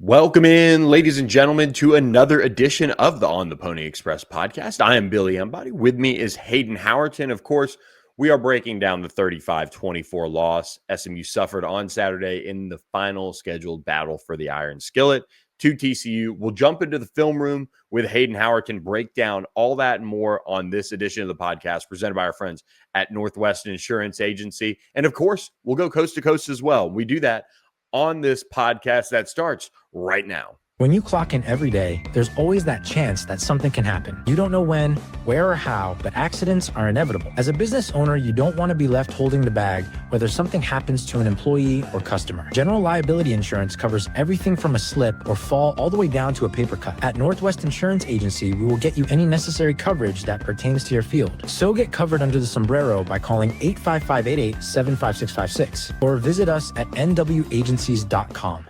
Welcome in, ladies and gentlemen, to another edition of the On the Pony Express podcast. I am Billy Embody. With me is Hayden Howerton. Of course, we are breaking down the 35-24 loss SMU suffered on Saturday in the final scheduled battle for the Iron Skillet to TCU. We'll jump into the film room with Hayden Howerton, break down all that and more on this edition of the podcast presented by our friends at Northwest Insurance Agency. And of course, we'll go coast to coast as well. We do that on this podcast that starts right now. When you clock in every day, there's always that chance that something can happen. You don't know when, where, or how, but accidents are inevitable. As a business owner, you don't want to be left holding the bag whether something happens to an employee or customer. General liability insurance covers everything from a slip or fall all the way down to a paper cut. At Northwest Insurance Agency, we will get you any necessary coverage that pertains to your field. So get covered under the sombrero by calling 855-88-75656 or visit us at nwagencies.com.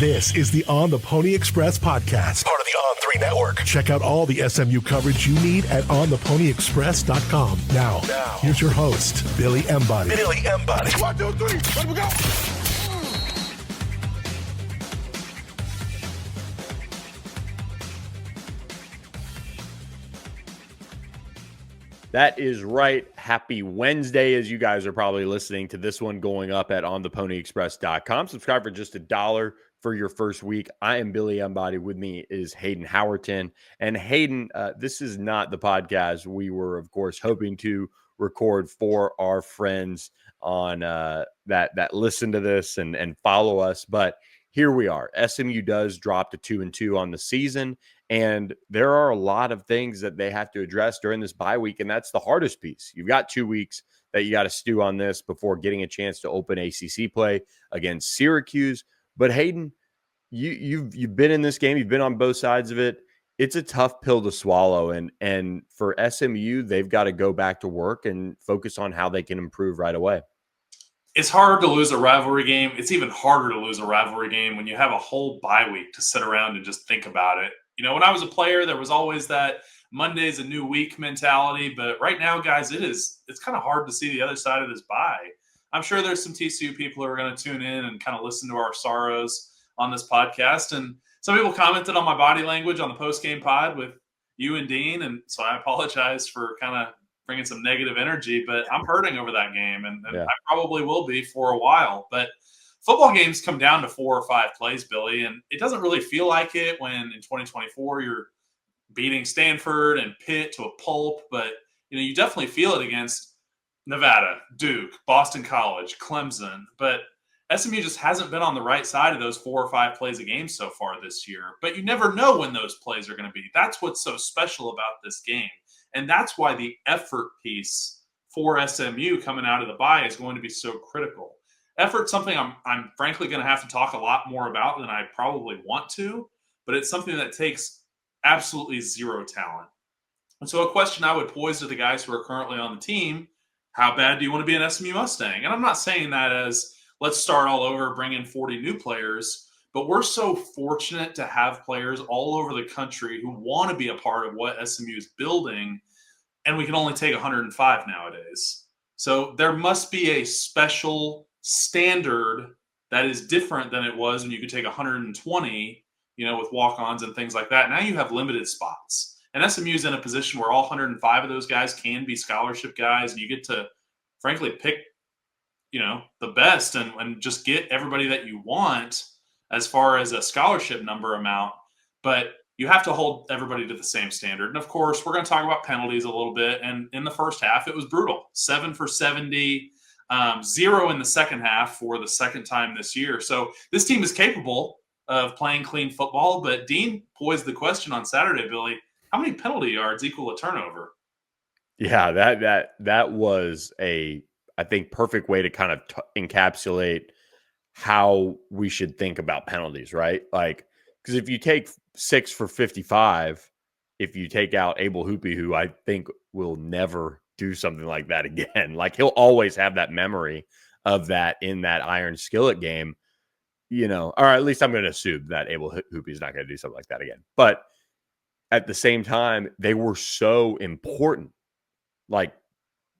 This is the On the Pony Express podcast, part of the On3 network. Check out all the SMU coverage you need at ontheponyexpress.com. Now, here's your host, Billy Embody. 1, 2, 3, let me go. That is right. Happy Wednesday, as you guys are probably listening to this one going up at ontheponyexpress.com. Subscribe for just $1 for your first week. I am Billy Embody. With me is Hayden Howerton. And Hayden, this is not the podcast we were, of course, hoping to record for our friends on that listen to this and follow us. But here we are. SMU does drop to 2-2 on the season. And there are a lot of things that they have to address during this bye week, and that's the hardest piece. You've got 2 weeks that you got to stew on this before getting a chance to open ACC play against Syracuse. But Hayden, you've been in this game. You've been on both sides of it. It's a tough pill to swallow, and for SMU, they've got to go back to work and focus on how they can improve right away. It's hard to lose a rivalry game. It's even harder to lose a rivalry game when you have a whole bye week to sit around and just think about it. You know, when I was a player, there was always that Monday's a new week mentality. But right now, guys, it's kind of hard to see the other side of this bye. I'm sure there's some TCU people who are going to tune in and kind of listen to our sorrows on this podcast. And some people commented on my body language on the post-game pod with you and Dean. And so I apologize for kind of bringing some negative energy. But I'm hurting over that game, and I probably will be for a while. But football games come down to 4 or 5 plays, Billy, and it doesn't really feel like it when in 2024 you're beating Stanford and Pitt to a pulp. But, you definitely feel it against Nevada, Duke, Boston College, Clemson. But SMU just hasn't been on the right side of those 4 or 5 plays a game so far this year. But you never know when those plays are going to be. That's what's so special about this game. And that's why the effort piece for SMU coming out of the bye is going to be so critical. Effort's something I'm frankly going to have to talk a lot more about than I probably want to, but it's something that takes absolutely zero talent. And so a question I would pose to the guys who are currently on the team, how bad do you want to be an SMU Mustang? And I'm not saying that as let's start all over, bring in 40 new players, but we're so fortunate to have players all over the country who want to be a part of what SMU is building, and we can only take 105 nowadays. So there must be a special standard that is different than it was when you could take 120, with walk-ons and things like that. Now you have limited spots. And SMU is in a position where all 105 of those guys can be scholarship guys, and you get to, frankly, pick, the best and just get everybody that you want as far as a scholarship number amount. But you have to hold everybody to the same standard. And, of course, we're going to talk about penalties a little bit. And in the first half, it was brutal. 7 for 70. 0 in the second half for the second time this year. So this team is capable of playing clean football, but Dean posed the question on Saturday, Billy, how many penalty yards equal a turnover? Yeah, that was I think, perfect way to kind of encapsulate how we should think about penalties, right? Like, because if you take 6 for 55, if you take out Abel Hoopy, who I think will never do something like that again. Like, he'll always have that memory of that in that Iron Skillet game, or at least I'm going to assume that Abel Hoopy is not going to do something like that again. But at the same time, they were so important. Like,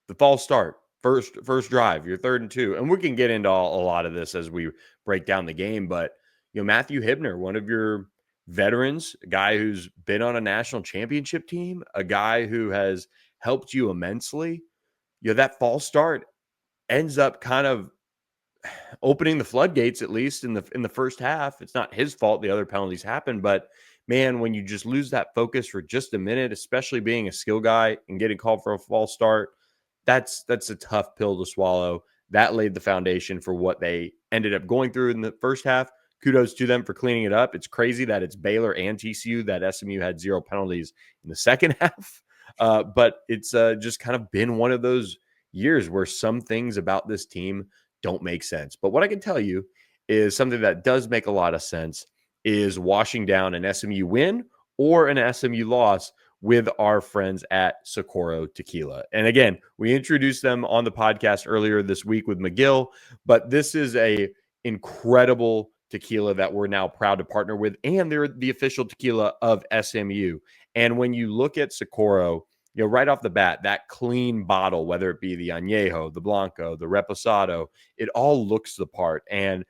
the false start, first drive, your 3rd and 2. And we can get into a lot of this as we break down the game, but Matthew Hibner, one of your veterans, a guy who's been on a national championship team, a guy who has helped you immensely. That false start ends up kind of opening the floodgates, at least in the first half. It's not his fault the other penalties happened, but man, when you just lose that focus for just a minute, especially being a skill guy and getting called for a false start, that's a tough pill to swallow. That laid the foundation for what they ended up going through in the first half. Kudos to them for cleaning it up. It's crazy that it's Baylor and TCU, that SMU had 0 penalties in the second half. But it's just kind of been one of those years where some things about this team don't make sense. But what I can tell you is something that does make a lot of sense is washing down an SMU win or an SMU loss with our friends at Socorro Tequila. And again, we introduced them on the podcast earlier this week with McGill, but this is a incredible tequila that we're now proud to partner with, and they're the official tequila of SMU. And when you look at Socorro, right off the bat, that clean bottle, whether it be the Añejo, the Blanco, the Reposado, it all looks the part. And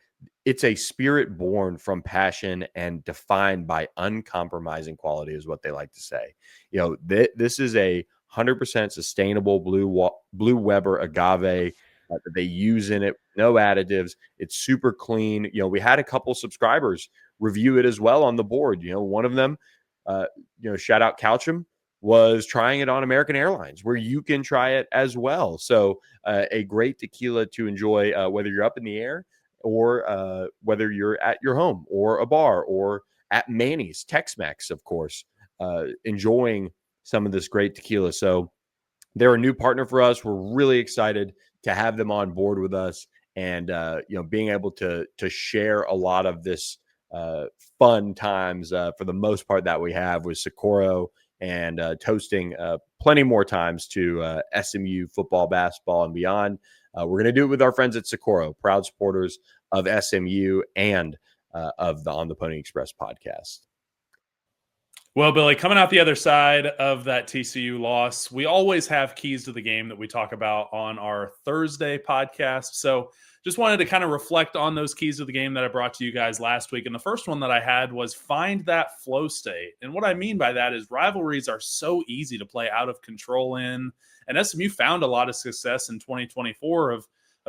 it's a spirit born from passion and defined by uncompromising quality, is what they like to say. This is a 100% sustainable Blue Weber agave that they use in it. No additives. It's super clean. We had a couple subscribers review it as well on the board. One of them, shout out Couchum, was trying it on American Airlines, where you can try it as well. So a great tequila to enjoy, whether you're up in the air or whether you're at your home or a bar or at Manny's, Tex-Mex, of course, enjoying some of this great tequila. So they're a new partner for us. We're really excited to have them on board with us, and being able to share a lot of this fun times for the most part that we have with Socorro, and toasting plenty more times to SMU football, basketball, and beyond. We're going to do it with our friends at Socorro, proud supporters of SMU and of the On the Pony Express podcast. Well, Billy, coming out the other side of that TCU loss, we always have keys to the game that we talk about on our Thursday podcast. So just wanted to kind of reflect on those keys to the game that I brought to you guys last week. And the first one that I had was find that flow state. And what I mean by that is rivalries are so easy to play out of control in. And SMU found a lot of success in 2024 of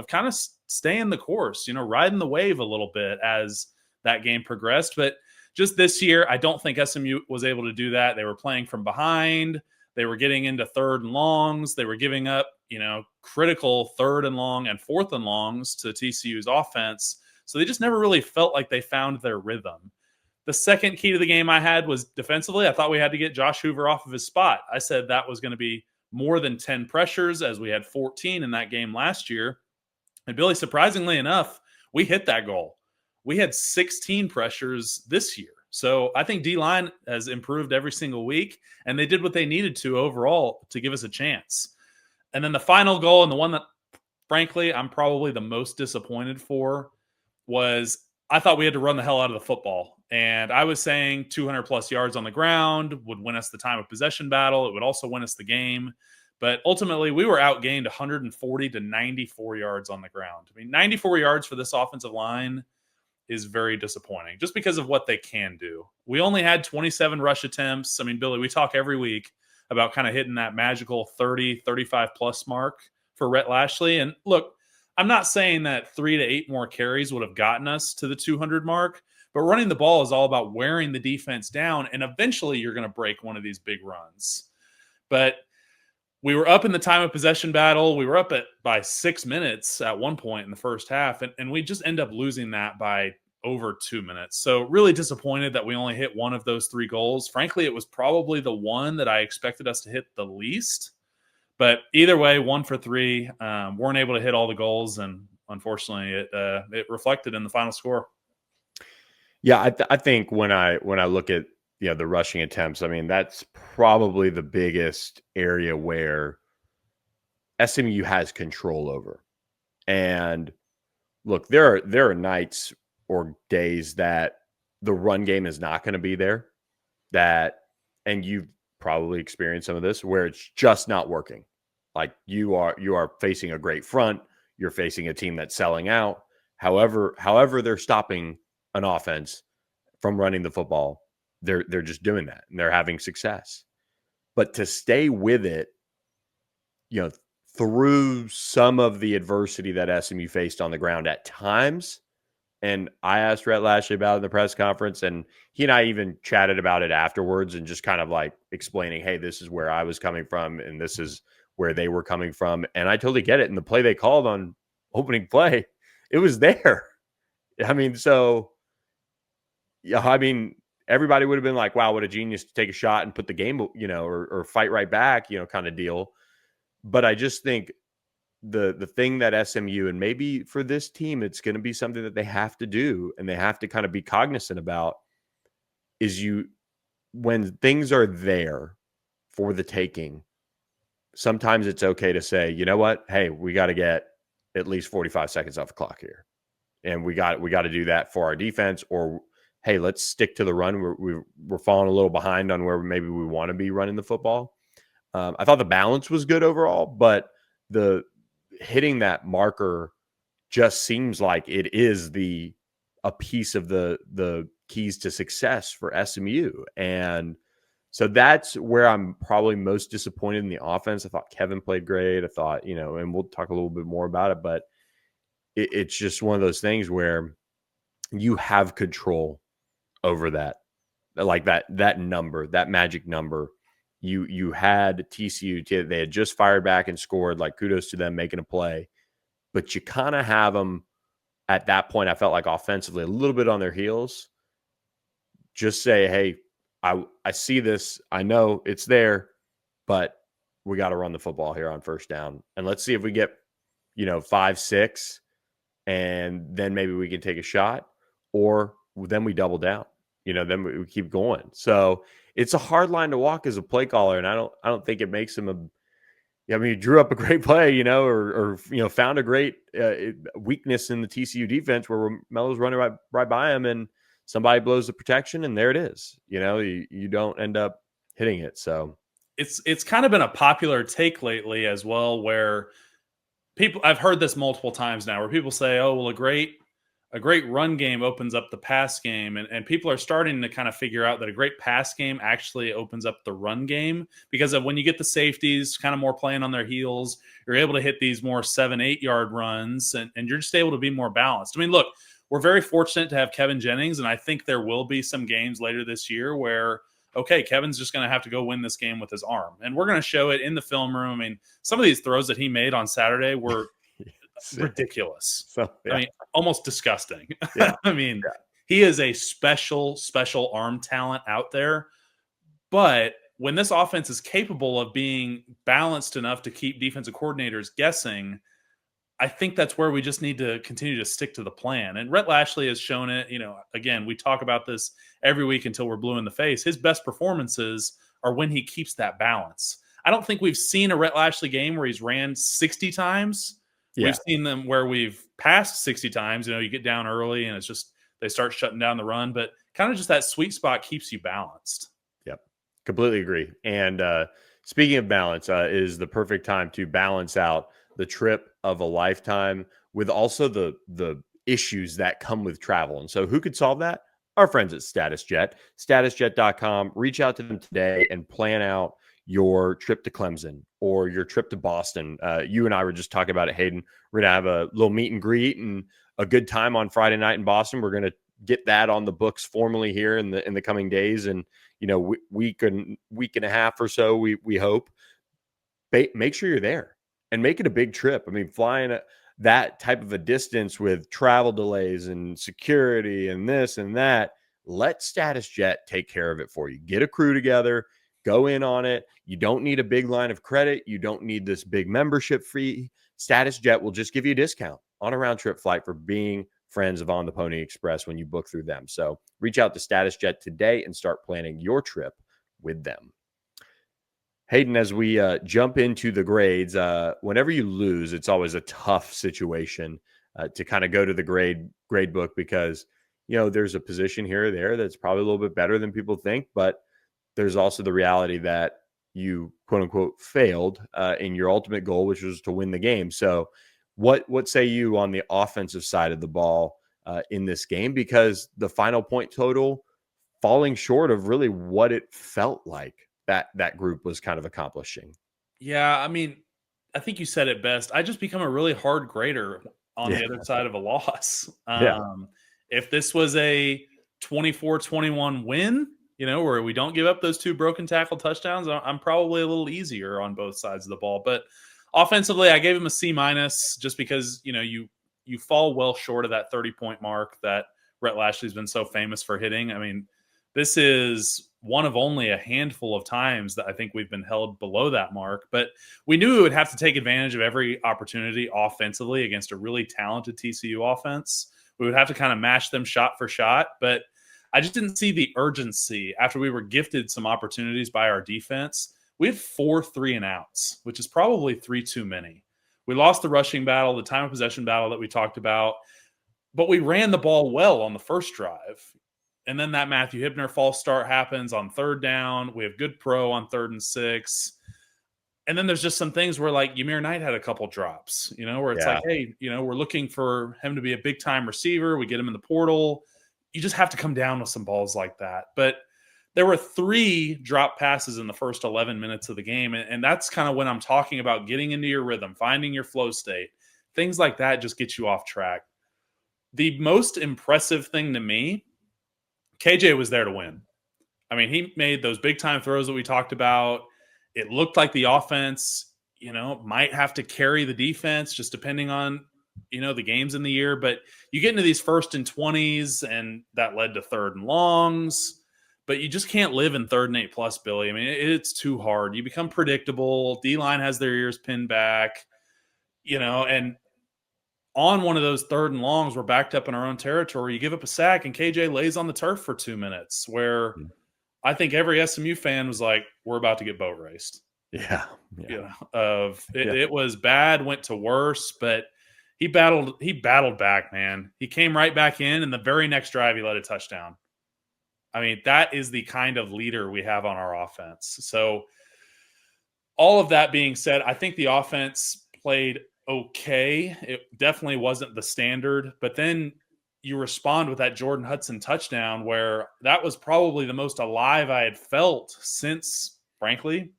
kind of staying the course, riding the wave a little bit as that game progressed. But just this year, I don't think SMU was able to do that. They were playing from behind. They were getting into 3rd and longs. They were giving up, critical 3rd and long and 4th and longs to TCU's offense. So they just never really felt like they found their rhythm. The second key to the game I had was defensively. I thought we had to get Josh Hoover off of his spot. I said that was going to be more than 10 pressures, as we had 14 in that game last year. And Billy, surprisingly enough, we hit that goal. We had 16 pressures this year. So I think D-line has improved every single week, and they did what they needed to overall to give us a chance. And then the final goal, and the one that, frankly, I'm probably the most disappointed for, was I thought we had to run the hell out of the football. And I was saying 200-plus yards on the ground would win us the time of possession battle. It would also win us the game. But ultimately, we were outgained 140 to 94 yards on the ground. 94 yards for this offensive line is very disappointing just because of what they can do. We only had 27 rush attempts. Billy, we talk every week about kind of hitting that magical 30, 35 plus mark for Rhett Lashley. And look, I'm not saying that 3 to 8 more carries would have gotten us to the 200 mark, but running the ball is all about wearing the defense down. And eventually you're going to break one of these big runs. But we were up in the time of possession battle. We were up by 6 minutes at one point in the first half, and we just end up losing that by over 2 minutes. So really disappointed that we only hit one of those 3 goals. Frankly, it was probably the one that I expected us to hit the least. But either way, 1 for 3. Weren't able to hit all the goals, and unfortunately, it reflected in the final score. Yeah, I think when I look at the rushing attempts, that's probably the biggest area where SMU has control over. And look, there are nights or days that the run game is not going to be there, and you've probably experienced some of this, where it's just not working. Like you are facing a great front, you're facing a team that's selling out. However, they're stopping an offense from running the football, they're just doing that and they're having success. But to stay with it, through some of the adversity that SMU faced on the ground at times. And I asked Rhett Lashley about it in the press conference, and he and I even chatted about it afterwards and just kind of like explaining, hey, this is where I was coming from and this is where they were coming from. And I totally get it. And the play they called on opening play, it was there. I mean, everybody would have been like, wow, what a genius to take a shot and put the game, or fight right back, kind of deal. But I just think the thing that SMU, and maybe for this team, it's going to be something that they have to do and they have to kind of be cognizant about, is when things are there for the taking, sometimes it's okay to say, you know what, hey, we got to get at least 45 seconds off the clock here. And we got to do that for our defense, or hey, let's stick to the run. We're falling a little behind on where maybe we want to be running the football. I thought the balance was good overall, but the hitting that marker just seems like it is a piece of the keys to success for SMU. And so that's where I'm probably most disappointed in the offense. I thought Kevin played great. I thought, and we'll talk a little bit more about it, but it's just one of those things where you have control over that, like that number, that magic number. You had TCU, they had just fired back and scored, like kudos to them making a play, but you kind of have them at that point. I felt like offensively a little bit on their heels. Just say, hey, I see this. I know it's there, but we got to run the football here on first down. And let's see if we get, 5-6, and then maybe we can take a shot, or then we double down, then we keep going. So it's a hard line to walk as a play caller. And I don't think it makes him he drew up a great play, or found a great weakness in the TCU defense where Melo's running right by him and somebody blows the protection and there it is. You don't end up hitting it. So it's kind of been a popular take lately as well, where I've heard this multiple times now, where people say, oh, well, a great run game opens up the pass game. And people are starting to kind of figure out that a great pass game actually opens up the run game, because of when you get the safeties kind of more playing on their heels, you're able to hit these more 7-8 yard runs, and you're just able to be more balanced. I mean, look, we're very fortunate to have Kevin Jennings, and I think there will be some games later this year where, okay, Kevin's just going to have to go win this game with his arm. And we're going to show it in the film room. I mean, some of these throws that he made on Saturday were ridiculous. So, yeah. I mean, almost disgusting. Yeah. I mean, he is a special arm talent out there. But when this offense is capable of being balanced enough to keep defensive coordinators guessing, I think that's where we just need to continue to stick to the plan. And Rhett Lashley has shown it. Again, we talk about this every week until we're blue in the face. His best performances are when he keeps that balance. I don't think we've seen a Rhett Lashley game where he's ran 60 times. Yeah. We've seen them where we've passed 60 times. You get down early and it's just they start shutting down the run. But kind of just that sweet spot keeps you balanced. Yep, completely agree. And speaking of balance, is the perfect time to balance out the trip of a lifetime with also the issues that come with travel. And so who could solve that? Our friends at StatusJet. StatusJet.com. Reach out to them today and plan out your trip to Clemson or your trip to Boston. You and I were just talking about it, Hayden. We're going to have a little meet and greet and a good time on Friday night in Boston. We're going to get that on the books formally here in the coming days. And, week and a half or so, we hope. Make sure you're there and make it a big trip. I mean, flying that type of a distance with travel delays and security and this and that, let StatusJet take care of it for you. Get a crew together, go in on it. You don't need a big line of credit. You don't need this big membership fee. StatusJet will just give you a discount on a round trip flight for being friends of On the Pony Express when you book through them. So reach out to StatusJet today and start planning your trip with them. Hayden, as we jump into the grades, whenever you lose, it's always a tough situation to kind of go to the grade book because, there's a position here or there that's probably a little bit better than people think, but there's also the reality that you, quote unquote, failed in your ultimate goal, which was to win the game. So what say you on the offensive side of the ball? in this game, because the final point total falling short of really what it felt like that group was kind of accomplishing. Yeah, I mean, I think you said it best. I just become a really hard grader on Yeah. the other side of a loss. Yeah. If this was a 24-21 win, where we don't give up those 2 broken tackle touchdowns, I'm probably a little easier on both sides of the ball. But offensively, I gave him a C- just because, you fall well short of that 30-point mark that Rhett Lashley's been so famous for hitting. I mean, this is one of only a handful of times that I think we've been held below that mark. But we knew we would have to take advantage of every opportunity offensively against a really talented TCU offense. We would have to kind of match them shot for shot. But I just didn't see the urgency after we were gifted some opportunities by our defense. We had 4 3-and-outs, which is probably 3 too many. We lost the rushing battle, the time of possession battle that we talked about, but we ran the ball well on the first drive. And then that Matthew Hibner false start happens on 3rd down. We have good pro on 3rd and 6. And then there's just some things where, like, Ymir Knight had a couple drops, where it's like, hey, we're looking for him to be a big-time receiver. We get him in the portal. You just have to come down with some balls like that. But there were 3 drop passes in the first 11 minutes of the game. And that's kind of when I'm talking about getting into your rhythm, finding your flow state. Things like that just get you off track. The most impressive thing to me, KJ was there to win. I mean, he made those big-time throws that we talked about. It looked like the offense, might have to carry the defense just depending on, the games in the year. But you get into these 1st and 20s, and that led to 3rd and longs. But you just can't live in 3rd and 8+, Billy. I mean, it's too hard. You become predictable. D-line has their ears pinned back, and on one of those 3rd and longs, we're backed up in our own territory. You give up a sack, and KJ lays on the turf for 2 minutes, where I think every SMU fan was like, we're about to get boat raced. Yeah. It was bad, went to worse, but he battled back, man. He came right back in, and the very next drive, he led a touchdown. I mean, that is the kind of leader we have on our offense. So all of that being said, I think the offense played okay. It definitely wasn't the standard, but then you respond with that Jordan Hudson touchdown, where that was probably the most alive I had felt since, frankly,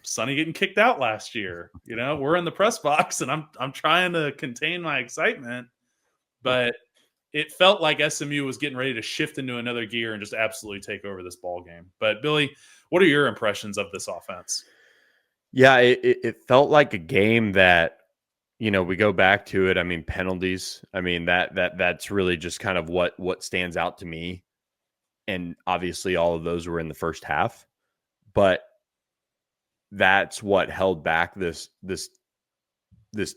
Sonny getting kicked out last year. We're in the press box, and I'm trying to contain my excitement, but it felt like SMU was getting ready to shift into another gear and just absolutely take over this ball game. But Billy, what are your impressions of this offense? Yeah, it felt like a game that, we go back to it. I mean, penalties. I mean, that's really just kind of what stands out to me. And obviously all of those were in the first half. But that's what held back this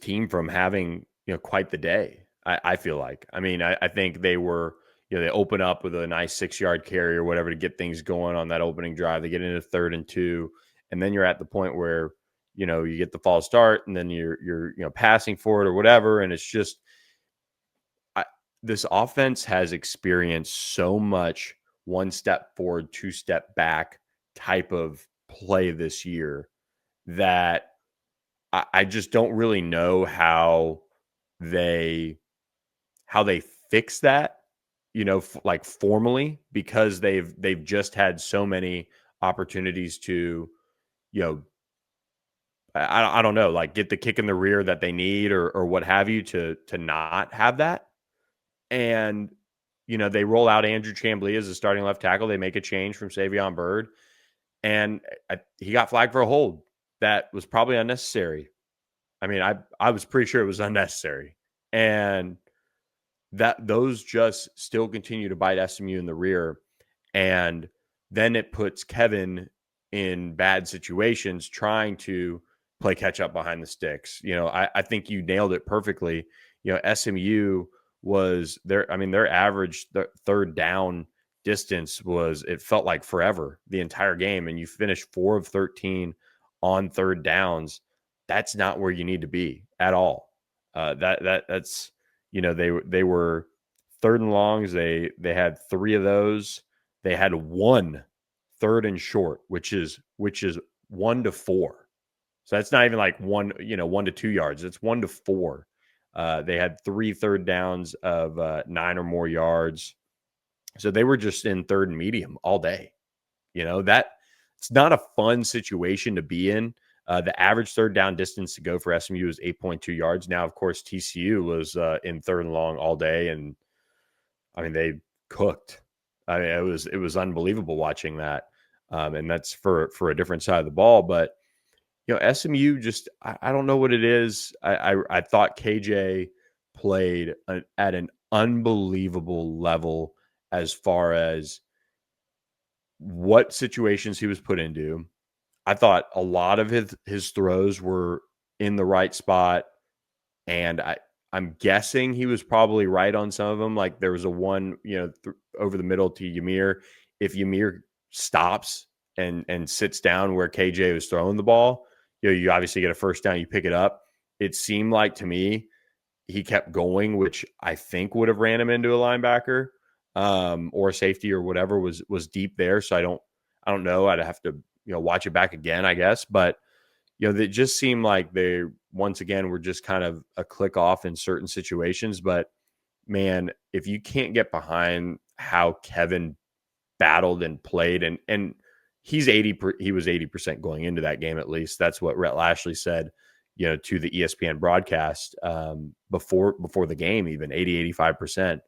team from having, quite the day. I feel like. I mean, I think they were, they open up with a nice 6-yard carry or whatever to get things going on that opening drive. They get into 3rd and 2, and then you're at the point where, you get the false start, and then you're passing for it or whatever, and it's just this offense has experienced so much 1 step forward, 2 step back type of play this year that I just don't really know how they fix that, like formally, because they've just had so many opportunities to, I don't know, like get the kick in the rear that they need or what have you to not have that. And, they roll out Andrew Chamblee as a starting left tackle. They make a change from Savion Byrd, and he got flagged for a hold that was probably unnecessary. I mean, I was pretty sure it was unnecessary. And that those just still continue to bite SMU in the rear. And then it puts Kevin in bad situations trying to play catch up behind the sticks. I think you nailed it perfectly. SMU was their average 3rd down distance it felt like forever the entire game. And you finish 4 of 13 on 3rd downs. That's not where you need to be at all. That's, they were 3rd and longs. They had 3 of those. They had 1 3rd and short, which is 1 to 4. So that's not even like 1 to 2 yards. It's 1 to 4 They had 3 third downs of 9 or more yards. So they were just in third and medium all day. That it's not a fun situation to be in. The average third down distance to go for SMU is 8.2 yards. Now, of course, TCU was in third and long all day, and I mean they cooked. I mean it was unbelievable watching that, and that's for a different side of the ball. But SMU just I don't know what it is. I thought KJ played at an unbelievable level as far as what situations he was put into. I thought a lot of his throws were in the right spot, and I'm guessing he was probably right on some of them. Like there was a one, over the middle to Ymir. If Ymir stops and sits down where KJ was throwing the ball, you obviously get a first down, you pick it up. It seemed like to me he kept going, which I think would have ran him into a linebacker or a safety or whatever was deep there. So I don't know. I'd have to watch it back again, I guess. But they just seemed like they once again were just kind of a click off in certain situations. But man, if you can't get behind how Kevin battled and played, and he was 80% going into that game, at least that's what Rhett Lashley said, to the ESPN broadcast before the game, even 85%.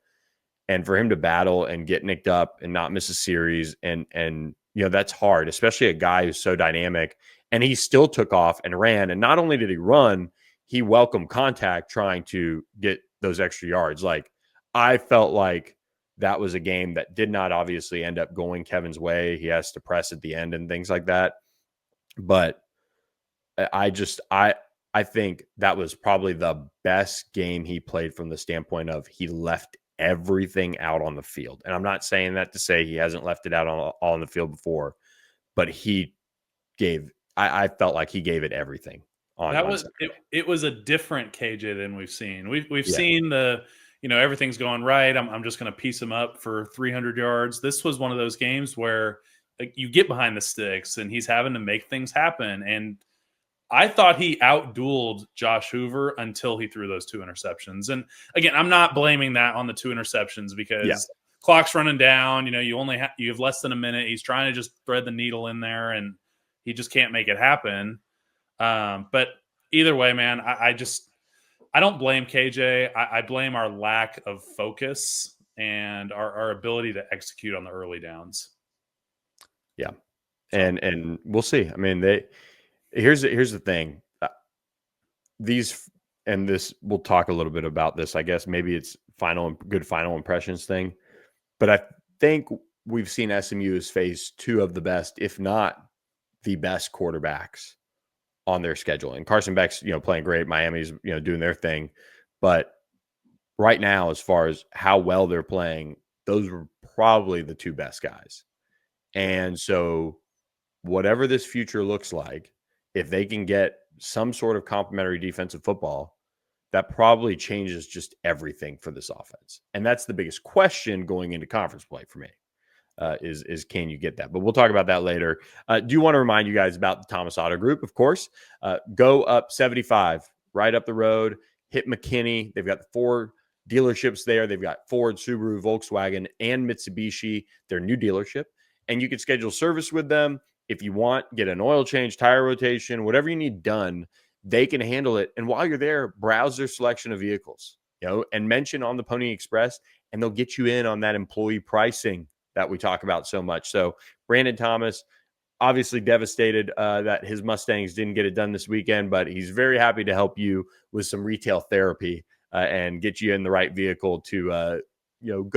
And for him to battle and get nicked up and not miss a series, and that's hard, especially a guy who's so dynamic. And he still took off and ran. And not only did he run, he welcomed contact trying to get those extra yards. Like I felt like that was a game that did not obviously end up going Kevin's way. He has to press at the end and things like that. But I think that was probably the best game he played from the standpoint of he left everything out on the field. And I'm not saying that to say he hasn't left it out all on the field before, but he gave, I felt like he gave it everything. It was a different KJ than we've seen. We've seen the, everything's going right. I'm just going to piece him up for 300 yards. This was one of those games where you get behind the sticks and he's having to make things happen. And I thought he outdueled Josh Hoover until he threw those 2 interceptions. And again, I'm not blaming that on the 2 interceptions because clock's running down. You have less than a minute. He's trying to just thread the needle in there, and he just can't make it happen. But either way, man, I don't blame KJ. I blame our lack of focus and our ability to execute on the early downs. Yeah, and we'll see. I mean, here's the thing. We'll talk a little bit about this. I guess maybe it's good final impressions thing, but I think we've seen SMU has faced 2 of the best, if not the best, quarterbacks on their schedule. And Carson Beck's playing great. Miami's doing their thing, but right now, as far as how well they're playing, those were probably the 2 best guys. And so, whatever this future looks like, if they can get some sort of complementary defensive football, that probably changes just everything for this offense. And that's the biggest question going into conference play for me, is can you get that? But we'll talk about that later. Do want to remind you guys about the Thomas Auto Group, of course. Go up 75, right up the road, hit McKinney. They've got 4 dealerships there. They've got Ford, Subaru, Volkswagen, and Mitsubishi, their new dealership. And you can schedule service with them. If you want, get an oil change, tire rotation, whatever you need done, they can handle it. And while you're there, browse their selection of vehicles, and mention On the Pony Express, and they'll get you in on that employee pricing that we talk about so much. So Brandon Thomas, obviously devastated that his Mustangs didn't get it done this weekend, but he's very happy to help you with some retail therapy and get you in the right vehicle to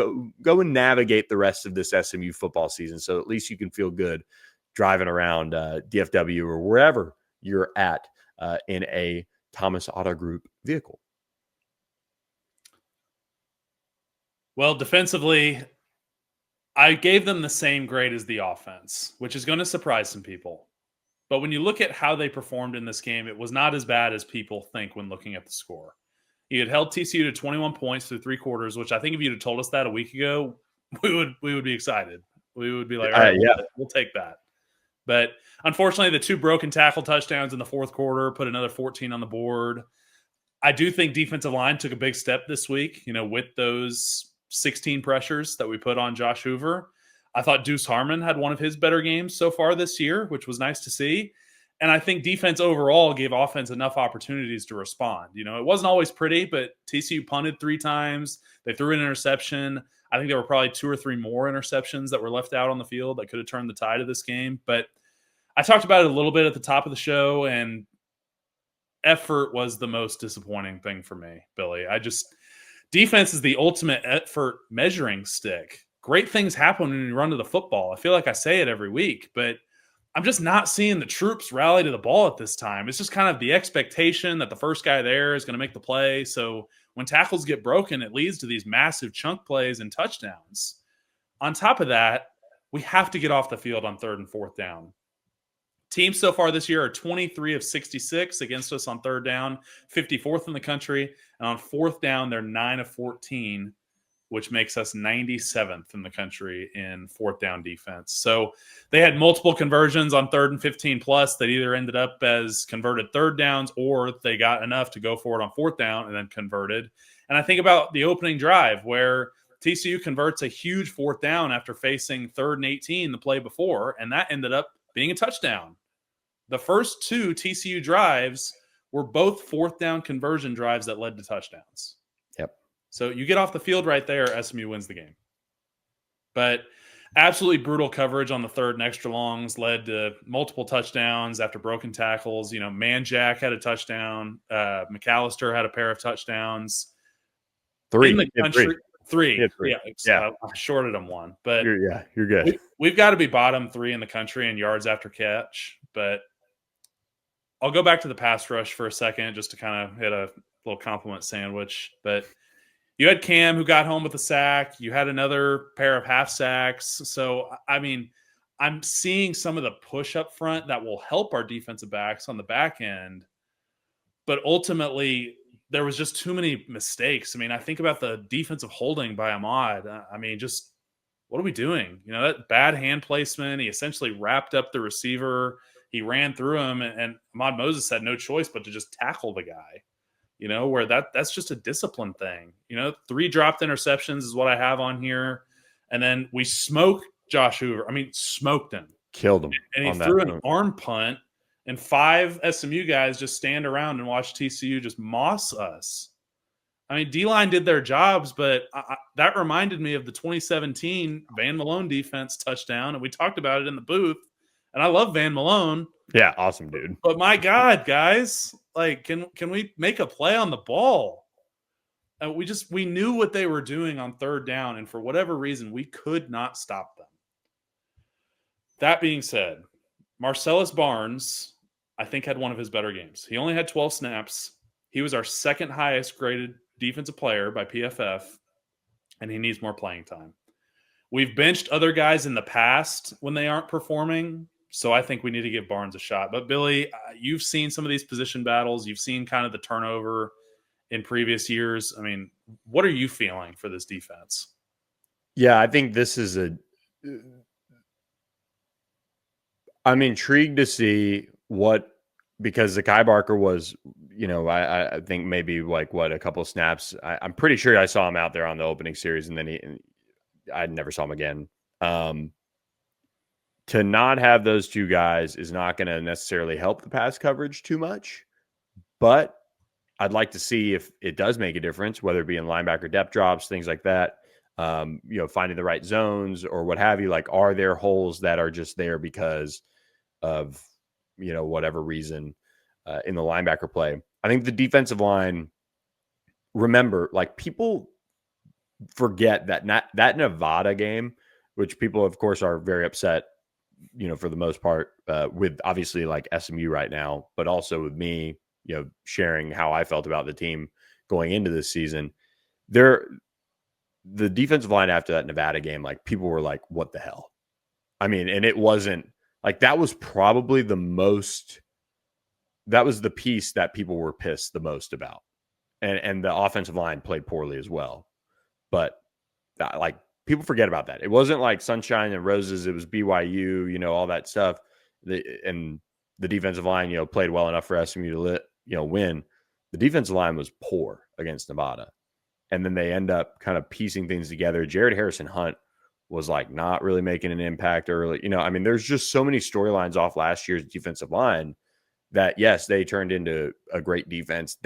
go and navigate the rest of this SMU football season. So at least you can feel good driving around DFW or wherever you're at in a Thomas Auto Group vehicle. Well, defensively, I gave them the same grade as the offense, which is going to surprise some people. But when you look at how they performed in this game, it was not as bad as people think when looking at the score. You had held TCU to 21 points through 3 quarters, which I think if you'd have told us that a week ago, we would be excited. We would be like, all right, we'll take that. But unfortunately, the 2 broken tackle touchdowns in the 4th quarter put another 14 on the board. I do think defensive line took a big step this week, with those 16 pressures that we put on Josh Hoover. I thought Deuce Harmon had one of his better games so far this year, which was nice to see. And I think defense overall gave offense enough opportunities to respond. It wasn't always pretty, but TCU punted 3 times. They threw an interception. I think there were probably 2 or 3 more interceptions that were left out on the field that could have turned the tide of this game. But I talked about it a little bit at the top of the show, and effort was the most disappointing thing for me, Billy. Defense is the ultimate effort measuring stick. Great things happen when you run to the football. I feel like I say it every week, but I'm just not seeing the troops rally to the ball at this time. It's just kind of the expectation that the first guy there is going to make the play. So when tackles get broken, it leads to these massive chunk plays and touchdowns. On top of that, we have to get off the field on 3rd and 4th down. Teams so far this year are 23 of 66 against us on 3rd down, 54th in the country. And on 4th down, they're 9 of 14, which makes us 97th in the country in 4th down defense. So they had multiple conversions on 3rd and 15 plus that either ended up as converted 3rd downs or they got enough to go for it on 4th down and then converted. And I think about the opening drive where TCU converts a huge 4th down after facing 3rd and 18 the play before, and that ended up being a touchdown. The first 2 TCU drives were both 4th down conversion drives that led to touchdowns. Yep. So you get off the field right there, SMU wins the game. But absolutely brutal coverage on the 3rd and extra longs led to multiple touchdowns after broken tackles. Manjack had a touchdown. McAllister had a pair of touchdowns. 3 in the country. 3. Yeah. I shorted them 1. But you're good. We've got to be bottom 3 in the country in yards after catch. But I'll go back to the pass rush for a second just to kind of hit a little compliment sandwich. But you had Cam who got home with a sack. You had another pair of half sacks. So, I'm seeing some of the push up front that will help our defensive backs on the back end. But ultimately, there was just too many mistakes. I think about the defensive holding by Ahmad. Just what are we doing? That bad hand placement. He essentially wrapped up the receiver. He ran through him, and Ahmad Moses had no choice but to just tackle the guy. Where that's just a discipline thing. 3 dropped interceptions is what I have on here. And then we smoked Josh Hoover. Smoked him. Killed him. And he threw an arm punt, and 5 SMU guys just stand around and watch TCU just moss us. D-line did their jobs, but that reminded me of the 2017 Van Malone defense touchdown, and we talked about it in the booth. And I love Van Malone. Yeah, awesome dude. But my God, guys, can we make a play on the ball? We knew what they were doing on 3rd down, and for whatever reason, we could not stop them. That being said, Marcellus Barnes, I think, had one of his better games. He only had 12 snaps. He was our 2nd highest graded defensive player by PFF, and he needs more playing time. We've benched other guys in the past when they aren't performing, so I think we need to give Barnes a shot. But, Billy, you've seen some of these position battles. You've seen kind of the turnover in previous years. What are you feeling for this defense? Yeah, I think this is I'm intrigued to see because Zakai Barker was, I think maybe a couple of snaps. I'm pretty sure I saw him out there on the opening series, and then I never saw him again. To not have those 2 guys is not going to necessarily help the pass coverage too much, but I'd like to see if it does make a difference, whether it be in linebacker depth drops, things like that, finding the right zones or what have you. Are there holes that are just there because of, whatever reason in the linebacker play? I think the defensive line, remember, people forget that Nevada game, which people, of course, are very upset, for the most part, with obviously SMU right now, but also with me, sharing how I felt about the team going into this season. The defensive line after that Nevada game, people were like, what the hell? And it wasn't that was probably that was the piece that people were pissed the most about. And the offensive line played poorly as well. But people forget about that. It wasn't sunshine and roses. It was BYU, all that stuff. And the defensive line, played well enough for SMU to win. the defensive line was poor against Nevada. And then they end up kind of piecing things together. Jared Harrison Hunt was like not really making an impact early. I mean, there's just so many storylines off last year's defensive line that, yes, they turned into a great defense.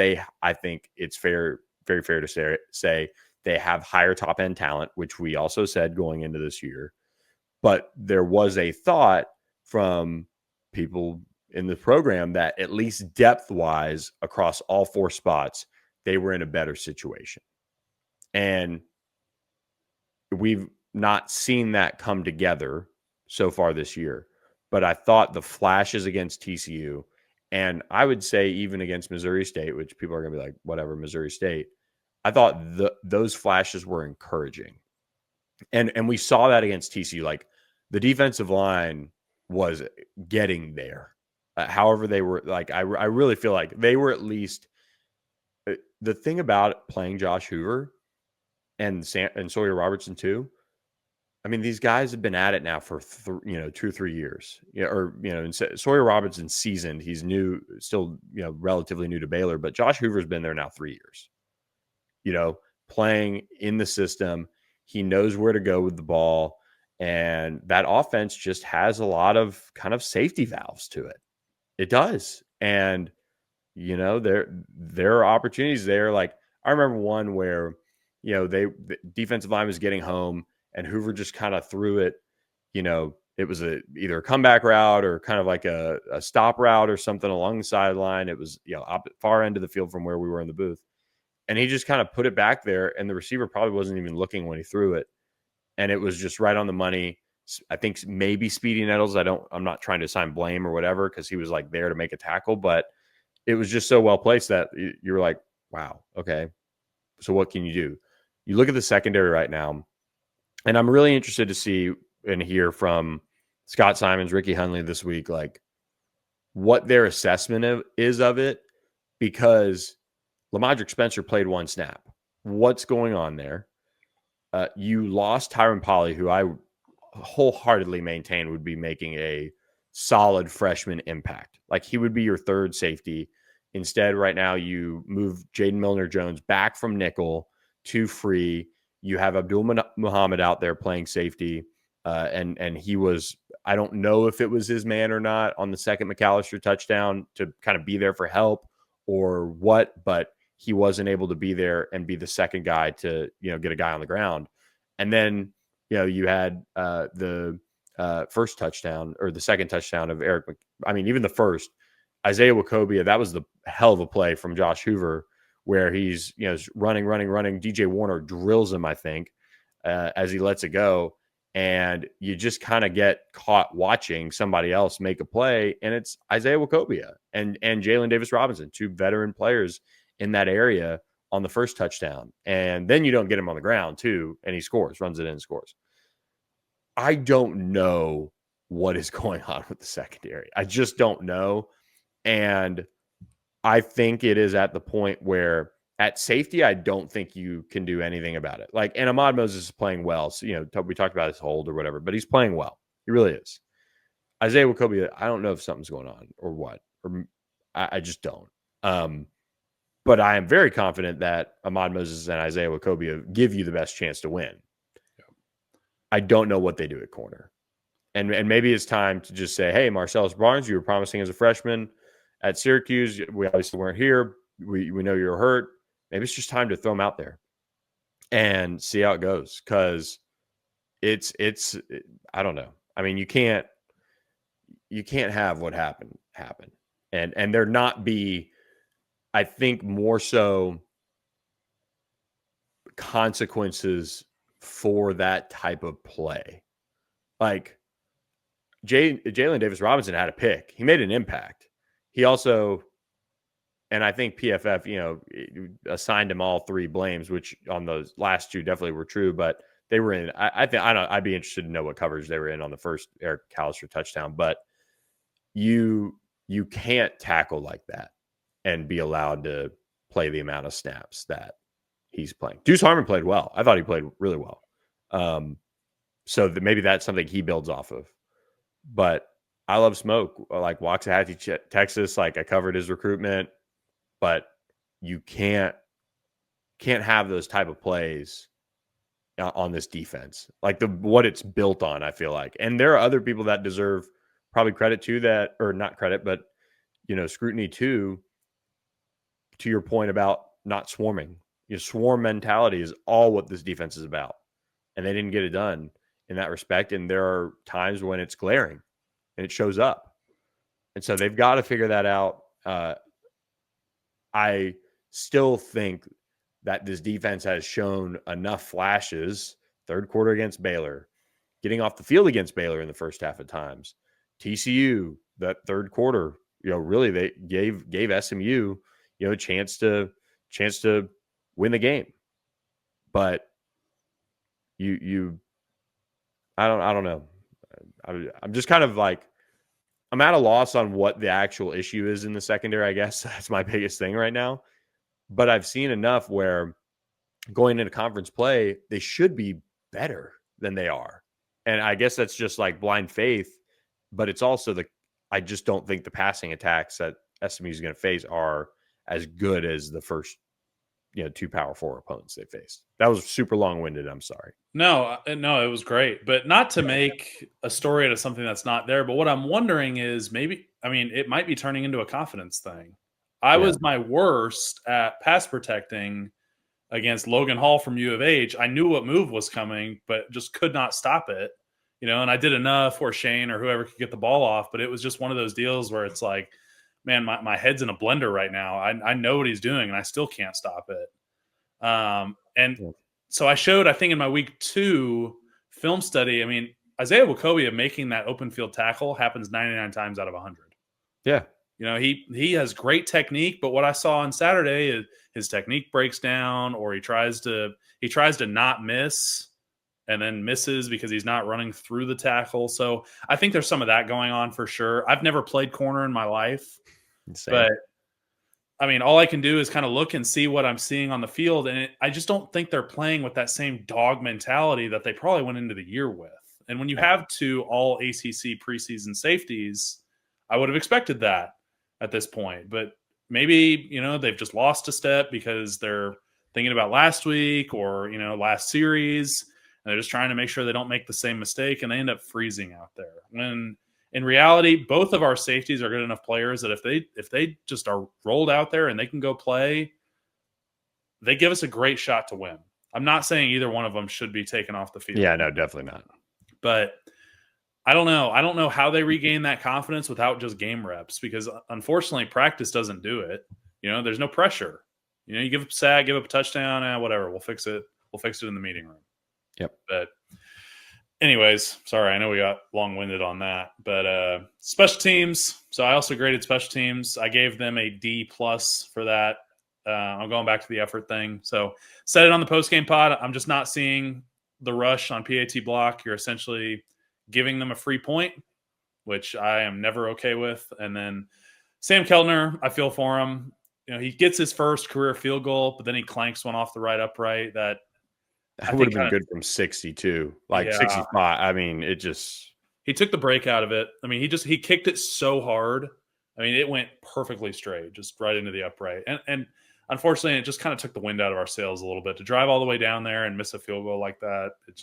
I think it's very fair to say they have higher top end talent, which we also said going into this year. But there was a thought from people in the program that at least depth wise across all 4 spots, they were in a better situation. And we've not seen that come together so far this year. But I thought the flashes against TCU, and I would say even against Missouri State, which people are going to be like, whatever, Missouri State, I thought those flashes were encouraging. And we saw that against TCU. Like, the defensive line was getting there. However, they were like, I really feel like they were at least the thing about playing Josh Hoover and Sawyer Robertson too. I mean, these guys have been at it now for 2 or 3 years. Sawyer Robertson's seasoned. He's new, still relatively new to Baylor, but Josh Hoover's been there now 3 years. Playing in the system, he knows where to go with the ball, and that offense just has a lot of kind of safety valves to it. It does, and there are opportunities there. Like, I remember one where the defensive line was getting home, and Hoover just kind of threw it. It was either a comeback route or kind of like a stop route or something along the sideline. It was far end of the field from where we were in the booth, and he just kind of put it back there, and the receiver probably wasn't even looking when he threw it, and it was just right on the money. I think maybe Speedy Nettles. I'm not trying to assign blame or whatever, because he was like there to make a tackle, but it was just so well placed that you were like, wow, okay. So what can you do? You look at the secondary right now, and I'm really interested to see and hear from Scott Simons, Ricky Hunley this week, like what their assessment is of it, because Lamadrick Spencer played 1 snap. What's going on there? You lost Tyron Polley, who I wholeheartedly maintain would be making a solid freshman impact. Like, he would be your 3rd safety. Instead, right now, you move Jaden Milner-Jones back from nickel to free. You have Abdul Muhammad out there playing safety. And he was, I don't know if it was his man or not on the second McAllister touchdown to kind of be there for help or what, but he wasn't able to be there and be the second guy to, get a guy on the ground. And then, you had the first touchdown or the second touchdown of Eric. Even the first, Isaiah Wacobia, that was the hell of a play from Josh Hoover where he's, running. DJ Warner drills him, I think, as he lets it go. And you just kind of get caught watching somebody else make a play. And it's Isaiah Wacobia and Jalen Davis Robinson, 2 veteran players in that area on the first touchdown. And then you don't get him on the ground too. And he runs it in and scores. I don't know what is going on with the secondary. I just don't know. And I think it is at the point where at safety, I don't think you can do anything about it. Like, and Ahmad Moses is playing well. So, we talked about his hold or whatever, but he's playing well. He really is. Isaiah Wacobia, I don't know if something's going on or what, or I just don't. But I am very confident that Ahmad Moses and Isaiah Wacobia give you the best chance to win. Yeah. I don't know what they do at corner. And maybe it's time to just say, hey, Marcellus Barnes, you were promising as a freshman at Syracuse. We obviously weren't here. We know you're hurt. Maybe it's just time to throw him out there and see how it goes. Because it's I don't know. You can't have what happened happen. And there not be, I think, more so consequences for that type of play. Like, Jalen Davis Robinson had a pick. He made an impact. He also, and I think PFF, assigned him all 3 blames, which on those last 2 definitely were true, but they were in. I'd be interested to know what coverage they were in on the first Eric McAllister touchdown. But you can't tackle like that and be allowed to play the amount of snaps that he's playing. Deuce Harmon played well. I thought he played really well. So maybe that's something he builds off of. But I love Smoke, like Waxahachie, Texas. Like, I covered his recruitment, but you can't have those type of plays on this defense, like what it's built on, I feel like. And there are other people that deserve probably credit to that, or not credit, but, scrutiny too, to your point about not swarming. Swarm mentality is all what this defense is about. And they didn't get it done in that respect. And there are times when it's glaring and it shows up. And so they've got to figure that out. I still think that this defense has shown enough flashes, third quarter against Baylor, getting off the field against Baylor in the first half at times. TCU, that third quarter, really they gave SMU, a chance to win the game. But I don't know. I'm just kind of like, I'm at a loss on what the actual issue is in the secondary, I guess. That's my biggest thing right now. But I've seen enough where going into conference play, they should be better than they are. And I guess that's just like blind faith, but it's also I just don't think the passing attacks that SMU is going to face are as good as the first, 2 Power 4 opponents they faced. That was super long-winded. I'm sorry. No, it was great, but not to make a story out of something that's not there. But what I'm wondering is it might be turning into a confidence thing. I was my worst at pass protecting against Logan Hall from U of H. I knew what move was coming, but just could not stop it, and I did enough where Shane or whoever could get the ball off. But it was just one of those deals where it's like, man, my head's in a blender right now. I know what he's doing and I still can't stop it. So I showed, I think in my week 2 film study, Isaiah Wachovia making that open field tackle happens 99 times out of 100. Yeah. He has great technique, but what I saw on Saturday is his technique breaks down, or he tries to not miss and then misses because he's not running through the tackle. So I think there's some of that going on for sure. I've never played corner in my life, but all I can do is kind of look and see what I'm seeing on the field. And I just don't think they're playing with that same dog mentality that they probably went into the year with. And when you have 2 all ACC preseason safeties, I would have expected that at this point. But maybe, they've just lost a step because they're thinking about last week or, last series. And they're just trying to make sure they don't make the same mistake, and they end up freezing out there. When in reality, both of our safeties are good enough players that if they just are rolled out there and they can go play, they give us a great shot to win. I'm not saying either one of them should be taken off the field. Yeah, no, definitely not. But I don't know. I don't know how they regain that confidence without just game reps, because unfortunately practice doesn't do it. There's no pressure. You give up a sack, give up a touchdown, whatever. We'll fix it. We'll fix it in the meeting room. Yep. But anyways, sorry, I know we got long-winded on that. But special teams. So I also graded special teams. I gave them a D+ for that. I'm going back to the effort thing. So said it on the post-game pod. I'm just not seeing the rush on PAT block. You're essentially giving them a free point, which I am never okay with. And then Sam Keltner, I feel for him. He gets his first career field goal, but then he clanks one off the right upright that would have been good from 62, 65. It just, he took the break out of it. He kicked it so hard. It went perfectly straight, just right into the upright. And unfortunately, it just kind of took the wind out of our sails a little bit to drive all the way down there and miss a field goal like that. It's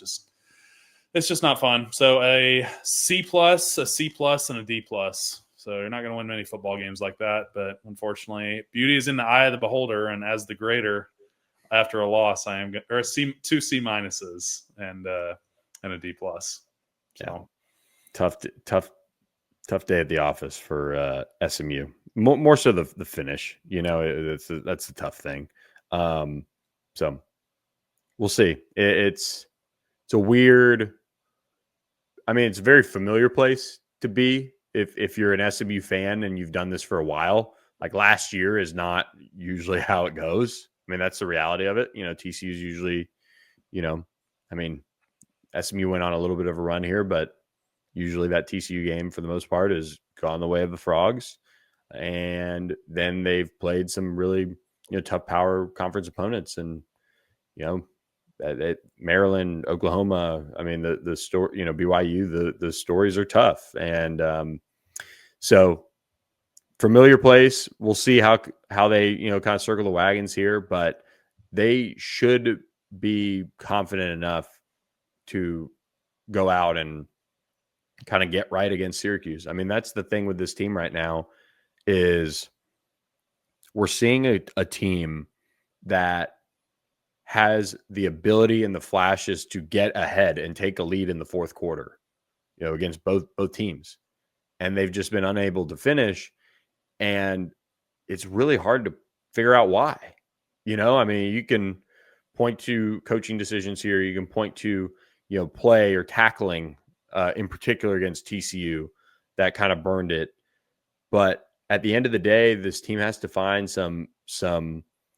just not fun. So a C+, a C+, and a D+. So you're not going to win many football games like that. But unfortunately, beauty is in the eye of the beholder. And as the grader, after a loss, I am or two C- and a D+. So yeah. Tough day at the office for SMU. More so the finish. That's the tough thing. So we'll see. It's a weird. It's a very familiar place to be if you're an SMU fan and you've done this for a while. Like last year is not usually how it goes. That's the reality of it. TCU is usually, SMU went on a little bit of a run here, but usually that TCU game for the most part has gone the way of the Frogs. And then they've played some really, tough power conference opponents and, Maryland, Oklahoma. The story, BYU, the stories are tough. And so familiar place. We'll see how they, kind of circle the wagons here, but they should be confident enough to go out and kind of get right against Syracuse. I mean, that's the thing with this team right now is we're seeing a team that has the ability and the flashes to get ahead and take a lead in the fourth quarter, against both teams. And they've just been unable to finish. And it's really hard to figure out why. I mean, you can point to coaching decisions here. You can point to, play or tackling in particular against TCU that kind of burned it. But at the end of the day, this team has to find some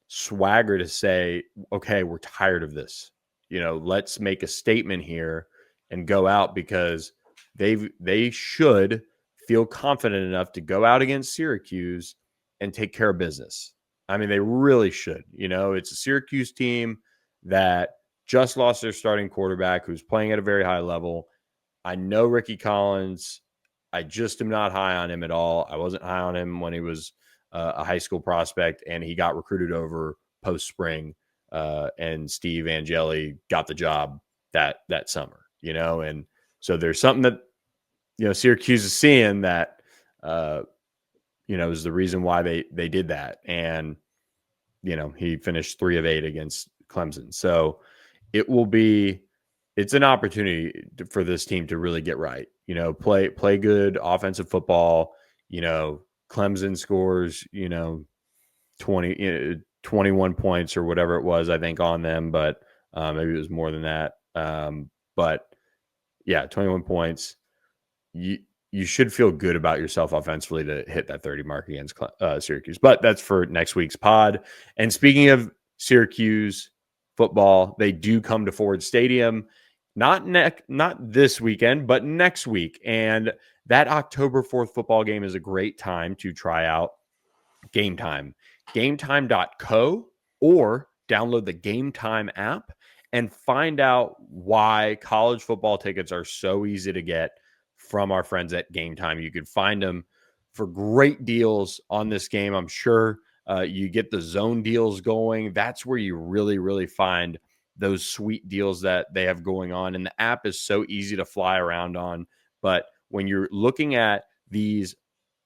swagger to say, okay, we're tired of this. Let's make a statement here and go out, because they should feel confident enough to go out against Syracuse and take care of business. I mean, they really should. It's a Syracuse team that just lost their starting quarterback who's playing at a very high level. I know Ricky Collins. I just am not high on him at all. I wasn't high on him when he was a high school prospect, and he got recruited over post-spring, and Steve Angeli got the job that summer, and so there's something that, Syracuse is seeing that, is the reason why they did that. And, he finished 3 of 8 against Clemson. So it's an opportunity for this team to really get right, play good offensive football. Clemson scores, 21 points or whatever it was, I think, on them, but maybe it was more than that. But yeah, 21 points. You should feel good about yourself offensively to hit that 30 mark against Syracuse. But that's for next week's pod. And speaking of Syracuse football, they do come to Ford Stadium, not this weekend, but next week. And that October 4th football game is a great time to try out Game Time. GameTime.co, or download the Game Time app and find out why college football tickets are so easy to get from our friends at Game Time. You could find them for great deals on this game. I'm sure you get the zone deals going. That's where you really, really find those sweet deals that they have going on. And the app is so easy to fly around on. But when you're looking at these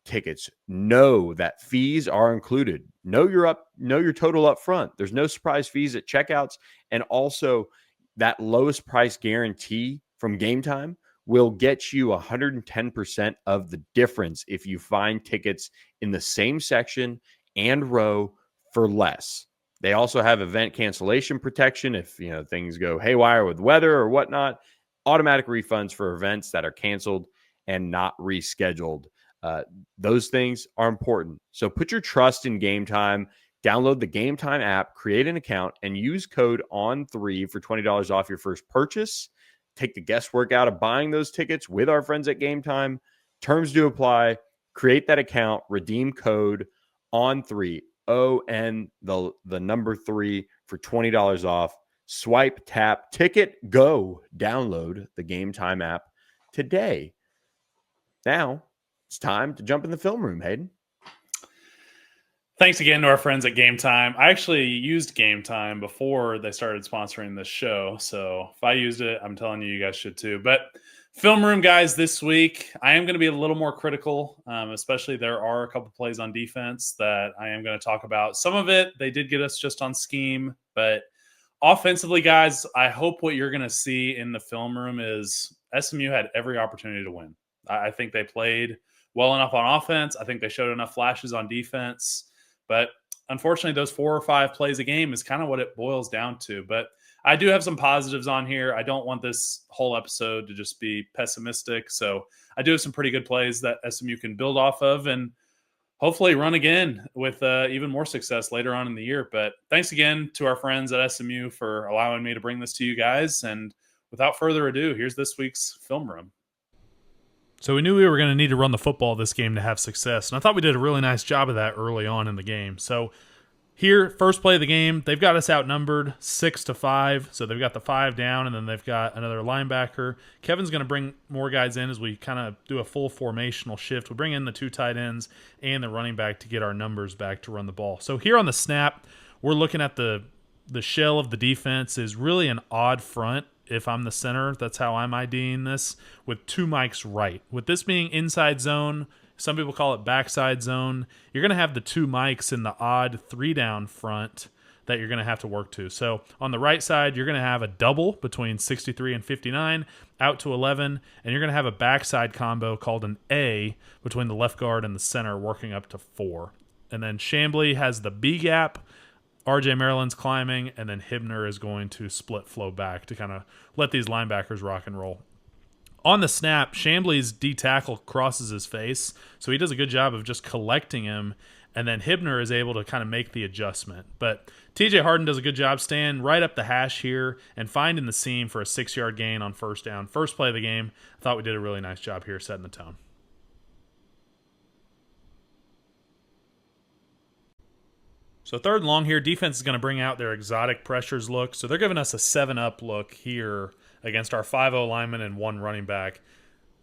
tickets, know that fees are included. Know your total up front. There's no surprise fees at checkouts. And also that lowest price guarantee from Game Time will get you 110% of the difference if you find tickets in the same section and row for less. They also have event cancellation protection. If things go haywire with weather or whatnot, automatic refunds for events that are canceled and not rescheduled. Those things are important. So put your trust in Game Time. Download the Game Time app, create an account, and use code ON3 for $20 off your first purchase. Take the guesswork out of buying those tickets with our friends at Game Time. Terms do apply. Create that account, redeem code ON3, ON, the number 3, for $20 off. Swipe, tap, ticket, go. Download the Game Time app today. Now it's time to jump in the film room, Hayden. Thanks again to our friends at Game Time. I actually used Game Time before they started sponsoring this show. So if I used it, I'm telling you, you guys should too. But film room, guys, this week, I am going to be a little more critical, especially there are a couple plays on defense that I am going to talk about. Some of it, they did get us just on scheme. But offensively, guys, I hope what you're going to see in the film room is SMU had every opportunity to win. I think they played well enough on offense. I think they showed enough flashes on defense. But unfortunately, those 4 or 5 plays a game is kind of what it boils down to. But I do have some positives on here. I don't want this whole episode to just be pessimistic. So I do have some pretty good plays that SMU can build off of and hopefully run again with even more success later on in the year. But thanks again to our friends at SMU for allowing me to bring this to you guys. And without further ado, here's this week's film room. So we knew we were going to need to run the football this game to have success, and I thought we did a really nice job of that early on in the game. So Here, first play of the game, they've got us outnumbered 6-5. So they've got the 5 down, and then they've got another linebacker. Kevin's going to bring more guys in as we kind of do a full formational shift. We bring in the 2 tight ends and the running back to get our numbers back to run the ball. So here on the snap, we're looking at the shell of the defense is really an odd front. If I'm the center, that's how I'm IDing this, with 2 mics right. With this being inside zone, some people call it backside zone, you're going to have the 2 mics in the odd 3-down front that you're going to have to work to. So on the right side, you're going to have a double between 63 and 59 out to 11, and you're going to have a backside combo called an A between the left guard and the center working up to 4. And then Chambly has the B gap, RJ Maryland's climbing, and then Hibner is going to split flow back to kind of let these linebackers rock and roll. On the snap, Chambly's D tackle crosses his face, so he does a good job of just collecting him, and then Hibner is able to kind of make the adjustment. But TJ Harden does a good job staying right up the hash here and finding the seam for a 6-yard gain on first down. First play of the game, I thought we did a really nice job here setting the tone. So 3rd and long here, defense is going to bring out their exotic pressures look. So they're giving us a 7-up look here against our 5-0 lineman and 1 running back.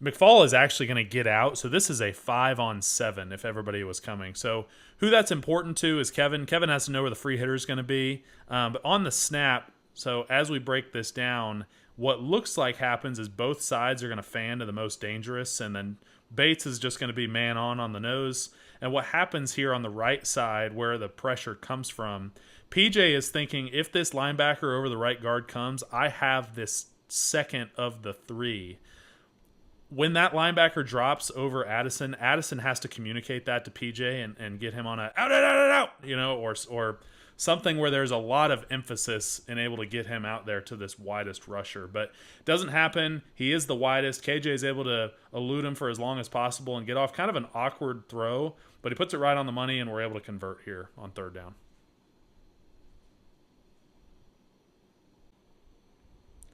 McFall is actually going to get out, so this is a 5-on-7 if everybody was coming. So who that's important to is Kevin. Kevin has to know where the free hitter is going to be. But on the snap, so as we break this down, what looks like happens is both sides are going to fan to the most dangerous, and then Bates is just going to be man on the nose. And what happens here on the right side where the pressure comes from, PJ is thinking if this linebacker over the right guard comes, I have this second of the 3. When that linebacker drops over Addison has to communicate that to PJ and get him on a out, you know, or something where there's a lot of emphasis in able to get him out there to this widest rusher. But it doesn't happen. He is the widest. KJ is able to elude him for as long as possible and get off kind of an awkward throw, but he puts it right on the money, and we're able to convert here on 3rd down.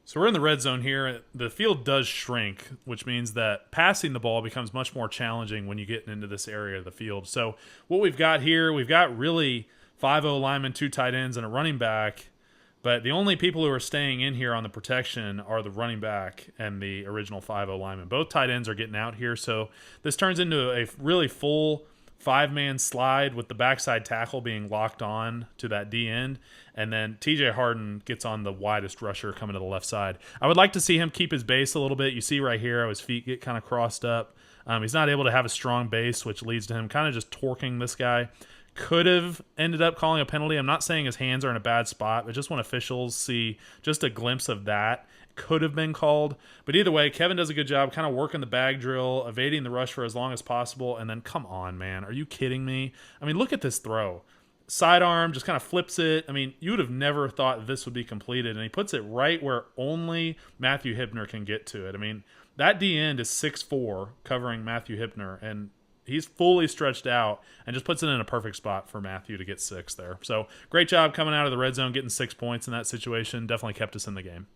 So we're in the red zone here. The field does shrink, which means that passing the ball becomes much more challenging when you get into this area of the field. So what we've got here, we've got really 5-0 linemen, 2 tight ends, and a running back. But the only people who are staying in here on the protection are the running back and the original 5-0 lineman. Both tight ends are getting out here. So this turns into a really full 5-man slide with the backside tackle being locked on to that D end. And then TJ Harden gets on the widest rusher coming to the left side. I would like to see him keep his base a little bit. You see right here how his feet get kind of crossed up. He's not able to have a strong base, which leads to him kind of just torquing this guy. Could have ended up calling a penalty. I'm not saying his hands are in a bad spot, but just when officials see just a glimpse of that, could have been called. But either way, Kevin does a good job kind of working the bag drill, evading the rush for as long as possible, and then come on, man. Are you kidding me? I mean, look at this throw. Sidearm, just kind of flips it. I mean, you would have never thought this would be completed, and he puts it right where only Matthew Hibner can get to it. I mean, that D end is 6'4", covering Matthew Hibner, and he's fully stretched out and just puts it in a perfect spot for Matthew to get 6 there. So great job coming out of the red zone, getting 6 points in that situation. Definitely kept us in the game.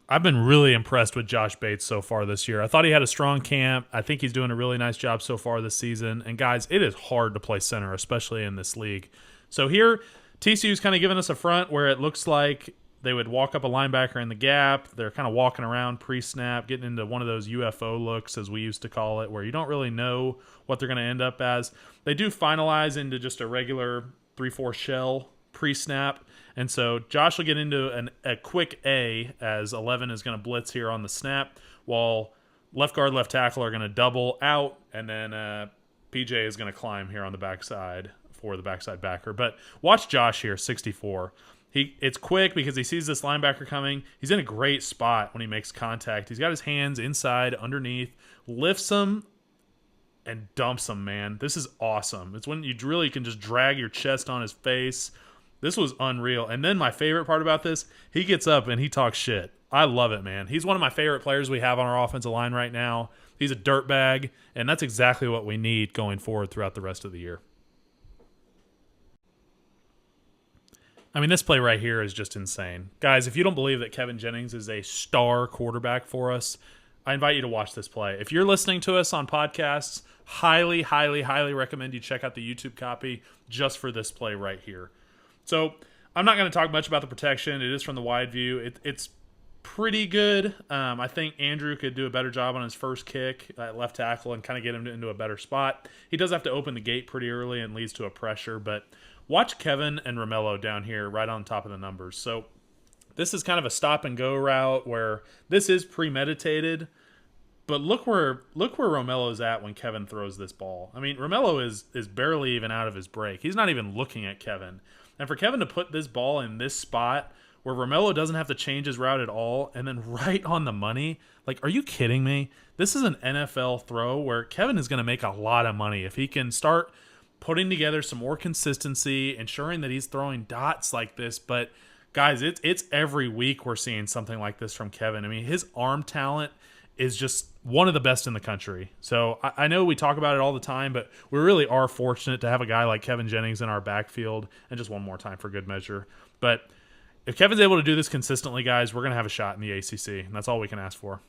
I've been really impressed with Josh Bates so far this year. I thought he had a strong camp. I think he's doing a really nice job so far this season. And guys, it is hard to play center, especially in this league. So here, TCU's kind of giving us a front where it looks like they would walk up a linebacker in the gap. They're kind of walking around pre-snap, getting into one of those UFO looks, as we used to call it, where you don't really know what they're going to end up as. They do finalize into just a regular 3-4 shell pre-snap. And so Josh will get into a quick A as 11 is going to blitz here on the snap, while left guard, left tackle are going to double out, and then PJ is going to climb here on the backside for the backside backer. But watch Josh here, 64. It's quick because he sees this linebacker coming. He's in a great spot when he makes contact. He's got his hands inside, underneath, lifts him, and dumps him, man. This is awesome. It's when you really can just drag your chest on his face. This was unreal. And then my favorite part about this, he gets up and he talks shit. I love it, man. He's one of my favorite players we have on our offensive line right now. He's a dirtbag, and that's exactly what we need going forward throughout the rest of the year. I mean, this play right here is just insane. Guys, if you don't believe that Kevin Jennings is a star quarterback for us, I invite you to watch this play. If you're listening to us on podcasts highly, highly, highly recommend you check out the YouTube copy just for this play right here. So I'm not going to talk much about the protection. It is from the wide view. It's pretty good. I think Andrew could do a better job on his first kick at left tackle and kind of get him into a better spot. He does have to open the gate pretty early and leads to a pressure, but watch Kevin and Romello down here right on top of the numbers. So this is kind of a stop and go route where this is premeditated, but look where Romello's at when Kevin throws this ball. I mean, Romello is barely even out of his break. He's not even looking at Kevin. And for Kevin to put this ball in this spot where Romello doesn't have to change his route at all, and then right on the money, like, are you kidding me? This is an NFL throw where Kevin is going to make a lot of money if he can start putting together some more consistency, ensuring that he's throwing dots like this. But guys, it's every week we're seeing something like this from Kevin. I mean, his arm talent is just one of the best in the country. So I know we talk about it all the time, but we really are fortunate to have a guy like Kevin Jennings in our backfield. And just one more time for good measure. But if Kevin's able to do this consistently, guys, we're going to have a shot in the ACC, and that's all we can ask for.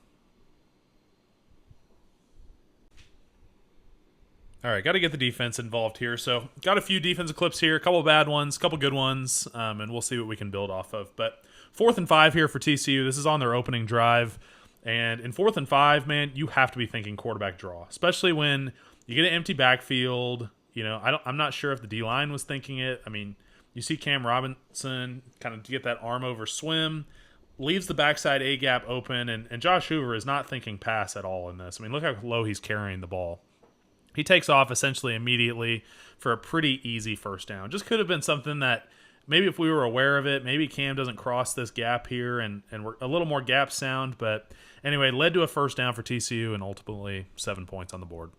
All right, got to get the defense involved here. So got a few defensive clips here, a couple of bad ones, a couple good ones, and we'll see what we can build off of. But 4th and 5 here for TCU. This is on their opening drive. And in 4th and 5, man, you have to be thinking quarterback draw, especially when you get an empty backfield. You know, I'm not sure if the D-line was thinking it. I mean, you see Cam Robinson kind of get that arm over swim, leaves the backside A-gap open, and Josh Hoover is not thinking pass at all in this. I mean, look how low he's carrying the ball. He takes off essentially immediately for a pretty easy first down. Just could have been something that maybe if we were aware of it, maybe Cam doesn't cross this gap here and we're a little more gap sound. But anyway, led to a first down for TCU and ultimately 7 points on the board.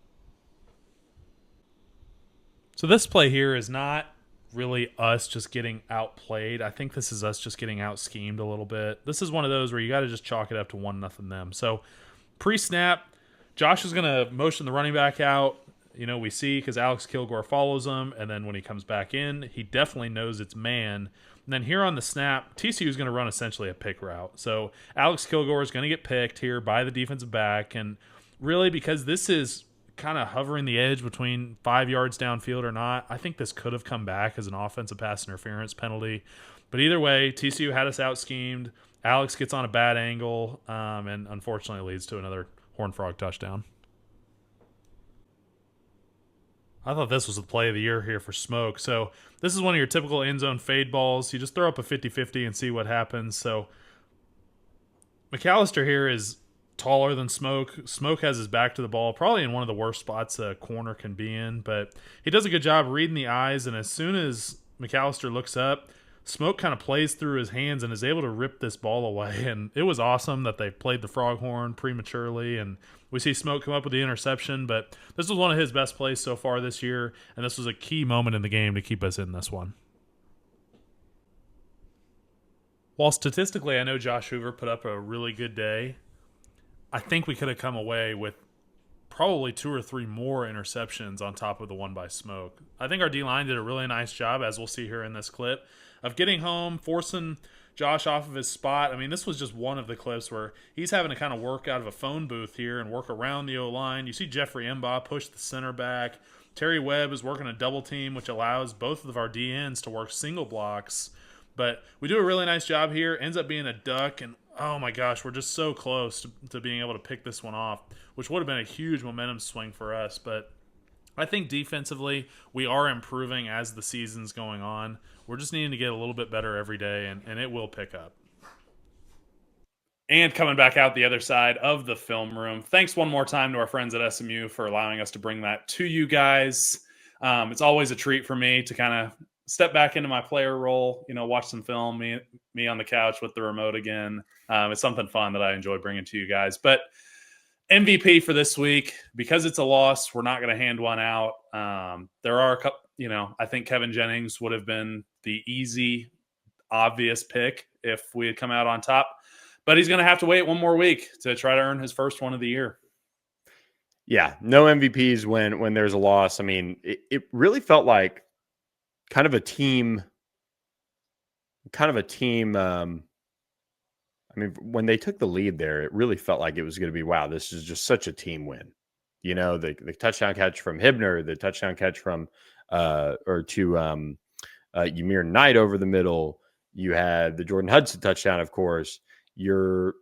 So this play here is not really us just getting outplayed. I think this is us just getting out schemed a little bit. This is one of those where you got to just chalk it up to 1-0 them. So pre-snap, Josh is going to motion the running back out. You know, we see because Alex Kilgore follows him, and then when he comes back in, he definitely knows it's man. And then here on the snap, TCU is going to run essentially a pick route. So Alex Kilgore is going to get picked here by the defensive back, and really because this is kind of hovering the edge between 5 yards downfield or not, I think this could have come back as an offensive pass interference penalty. But either way, TCU had us out schemed. Alex gets on a bad angle, and unfortunately leads to another Horned Frog touchdown. I thought this was the play of the year here for Smoke. So this is one of your typical end zone fade balls. You just throw up a 50-50 and see what happens. So McAllister here is taller than Smoke. Smoke has his back to the ball, probably in one of the worst spots a corner can be in. But he does a good job reading the eyes, and as soon as McAllister looks up, Smoke kind of plays through his hands and is able to rip this ball away. And it was awesome that they played the frog horn prematurely, and we see Smoke come up with the interception. But this was one of his best plays so far this year, and this was a key moment in the game to keep us in this one. While statistically I know Josh Hoover put up a really good day, I think we could have come away with probably 2 or 3 more interceptions on top of the one by Smoke. I think our D-line did a really nice job, as we'll see here in this clip, of getting home, forcing Josh off of his spot. I mean, this was just one of the clips where he's having to kind of work out of a phone booth here and work around the O-line. You see Jeffrey Embaugh push the center back. Terry Webb is working a double team, which allows both of our DNs to work single blocks. But we do a really nice job here. Ends up being a duck, and oh my gosh, we're just so close to being able to pick this one off, which would have been a huge momentum swing for us. But I think defensively, we are improving as the season's going on. We're just needing to get a little bit better every day, and it will pick up. And coming back out the other side of the film room, thanks one more time to our friends at SMU for allowing us to bring that to you guys. It's always a treat for me to kind of step back into my player role, you know, watch some film, me on the couch with the remote again. It's something fun that I enjoy bringing to you guys. But MVP for this week, because it's a loss, we're not going to hand one out. There are a couple, you know, I think Kevin Jennings would have been the easy, obvious pick if we had come out on top. But he's going to have to wait one more week to try to earn his first one of the year. Yeah, no MVPs when there's a loss. I mean, it really felt like kind of a team. I mean, when they took the lead there, it really felt like it was going to be, wow, this is just such a team win. You know, the touchdown catch from Hibner, the touchdown catch from Ymir Knight over the middle. You had the Jordan Hudson touchdown, of course. You're,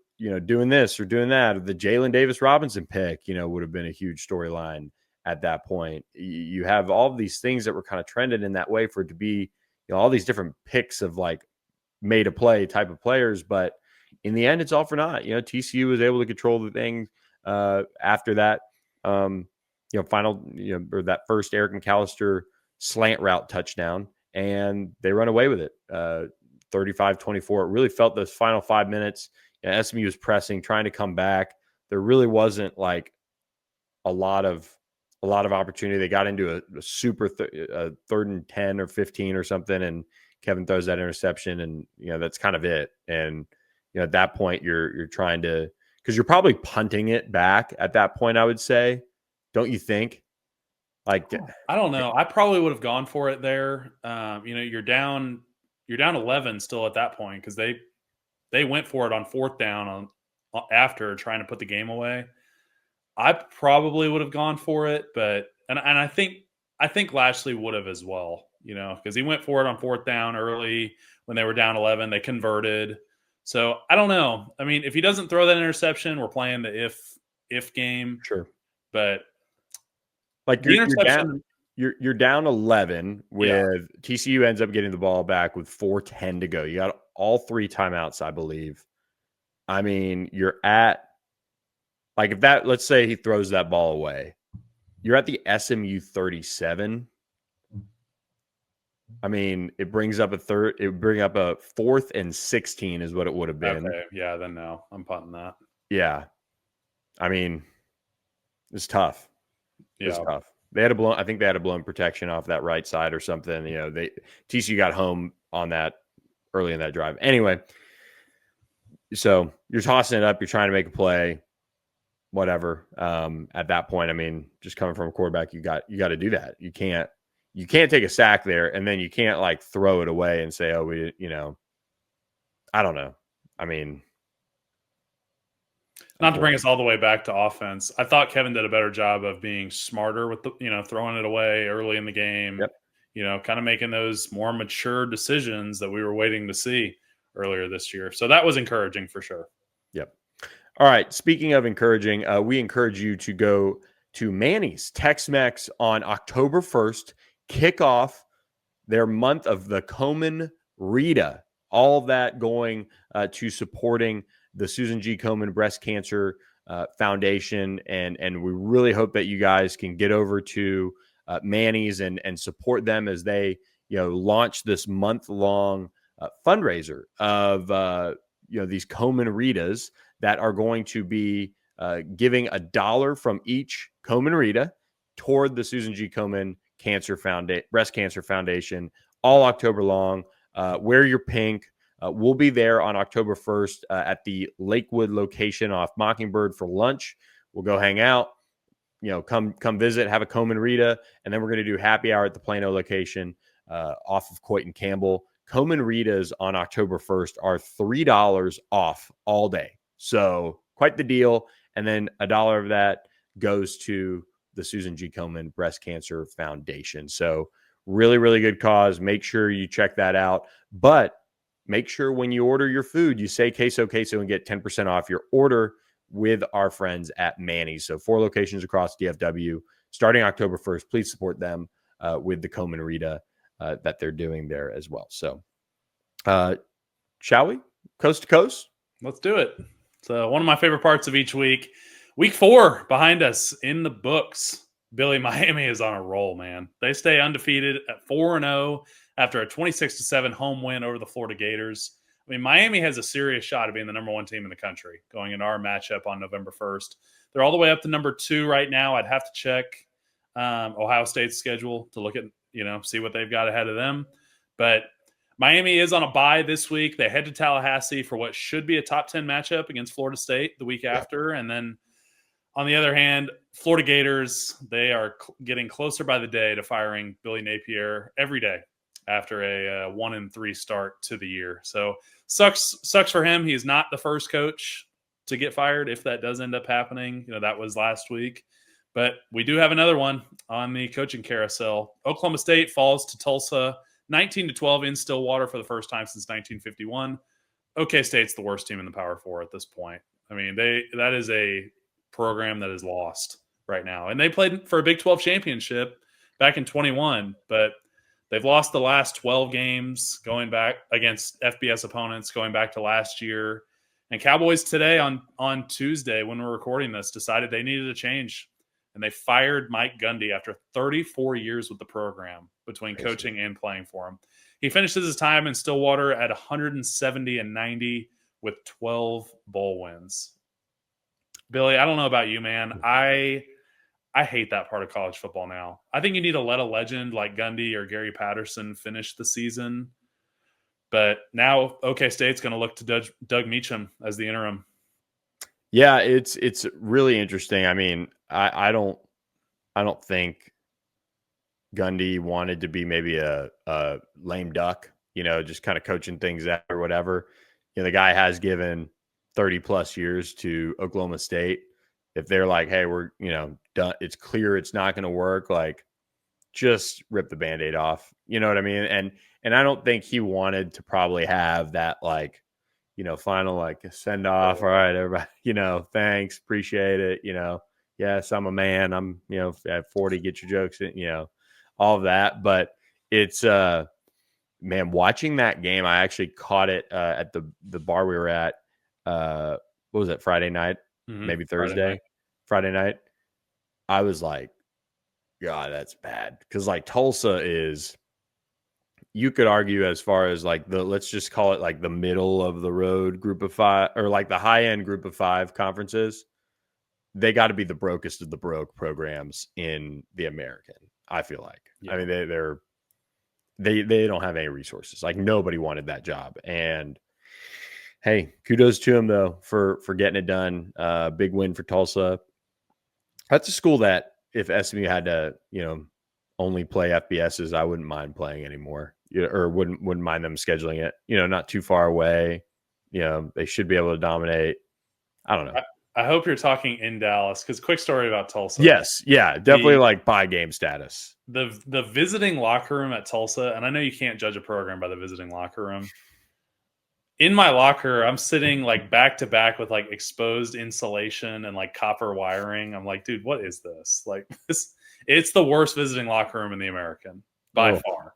doing this or doing that. The Jalen Davis Robinson pick, would have been a huge storyline at that point. You have all of these things that were kind of trended in that way for it to be, all these different picks of like made a play type of players. But in the end, it's all for naught. TCU was able to control the thing after that. Final, or that first Eric McAllister slant route touchdown, and they run away with it. 35-24. It really felt those final 5 minutes. SMU was pressing, trying to come back. There really wasn't like a lot of opportunity. They got into a super 3rd and 10 or 15 or something, and Kevin throws that interception, and that's kind of it. And at that point, you're trying to, because you're probably punting it back at that point, I would say. Don't you think? Like, I don't know. I probably would have gone for it there. You're down 11 still at that point, because they went for it on 4th down after trying to put the game away. I probably would have gone for it, but I think Lashley would have as well, because he went for it on 4th down early when they were down 11. They converted. So I don't know. I mean, if he doesn't throw that interception, we're playing the if game. Sure. But like you're down 11 with TCU ends up getting the ball back with 4:10 to go. You got all 3 timeouts, I believe. I mean, you're at, like, if that, let's say he throws that ball away, you're at the SMU 37. I mean, it brings up a 4th and 16 is what it would have been. Okay, yeah, then no, I'm punting that. Yeah. I mean, it's tough. It's Yeah. tough. I think they had a blown protection off that right side or something. TCU got home on that early in that drive. Anyway, so you're tossing it up, you're trying to make a play, whatever. At that point, I mean, just coming from a quarterback, you got to do that. You can't take a sack there, and then you can't like throw it away and say, oh, I don't know. I mean, not to bring us all the way back to offense, I thought Kevin did a better job of being smarter with throwing it away early in the game. Yep. Kind of making those more mature decisions that we were waiting to see earlier this year. So that was encouraging for sure. Yep. All right. Speaking of encouraging, we encourage you to go to Manny's Tex-Mex on October 1st, kick off their month of the Komen Rita. All of that going to supporting the Susan G. Komen Breast Cancer Foundation. And we really hope that you guys can get over to Manny's and support them as they, launch this month-long fundraiser of, these Komen Ritas that are going to be giving $1 from each Komen Rita toward the Susan G. Komen Breast Cancer Foundation all October long. Wear your pink. We'll be there on October 1st at the Lakewood location off Mockingbird for lunch. We'll go hang out, come visit, have a Komen Rita, and then we're going to do happy hour at the Plano location off of Coit and Campbell. Komen Ritas on October 1st are $3 off all day. So quite the deal. And then $1 of that goes to the Susan G. Komen Breast Cancer Foundation. So really, really good cause. Make sure you check that out. But make sure when you order your food, you say queso and get 10% off your order with our friends at Manny's. So 4 locations across DFW starting October 1st. Please support them with the Komen Rita that they're doing there as well. So shall we? Coast to coast? Let's do it. So one of my favorite parts of each week. Week 4 behind us in the books. Billy, Miami is on a roll, man. They stay undefeated at 4-0 after a 26-7 home win over the Florida Gators. I mean, Miami has a serious shot of being the number 1 team in the country going into our matchup on November 1st. They're all the way up to number 2 right now. I'd have to check Ohio State's schedule to look at, see what they've got ahead of them. But Miami is on a bye this week. They head to Tallahassee for what should be a top 10 matchup against Florida State the week after. And then on the other hand, Florida Gators, they are getting closer by the day to firing Billy Napier every day after a 1-3 start to the year. So sucks for him. He's not the first coach to get fired if that does end up happening. That was last week. But we do have another one on the coaching carousel. Oklahoma State falls to Tulsa 19-12 in Stillwater for the first time since 1951. OK State's the worst team in the Power Four at this point. I mean, that is a program that is lost right now. And they played for a Big 12 championship back in 21, but they've lost the last 12 games going back against FBS opponents going back to last year. And Cowboys today on Tuesday, when we're recording this, decided they needed a change. And they fired Mike Gundy after 34 years with the program between coaching and playing for him. He finishes his time in Stillwater at 170-90 with 12 bowl wins. Billy, I don't know about you, man. I hate that part of college football now. I think you need to let a legend like Gundy or Gary Patterson finish the season. But now OK State's going to look to Doug Meacham as the interim. Yeah, it's really interesting. I mean, I don't think Gundy wanted to be maybe a lame duck, just kind of coaching things out or whatever. The guy has given 30 plus years to Oklahoma State. If they're like, hey, we're, done, it's clear it's not going to work, like just rip the Band-Aid off. You know what I mean? And I don't think he wanted to probably have that, like, final, like, send off. All right, everybody, thanks, appreciate it. Yes, I'm a man. I'm, at 40, get your jokes in, all of that. But it's, man, watching that game, I actually caught it at the bar we were at. What was it, Friday night? Maybe Thursday, Friday night. I was like, God, that's bad. Because, like, Tulsa is, you could argue as far as like let's just call it like the middle of the road group of five, or like the high end group of five conferences. They got to be the brokest of the broke programs in the American. I feel like, I mean, they don't have any resources. Like, nobody wanted that job. And hey, kudos to him though for getting it done. Big win for Tulsa. That's a school that if SMU had to, only play FBSs, I wouldn't mind playing anymore. Or wouldn't mind them scheduling it, not too far away. They should be able to dominate. I don't know. I hope you're talking in Dallas, because quick story about Tulsa. Yes. Yeah, definitely like by game status. The visiting locker room at Tulsa, and I know you can't judge a program by the visiting locker room. In my locker, I'm sitting like back to back with like exposed insulation and like copper wiring. I'm like, dude, what is this? Like this, it's the worst visiting locker room in the American by far.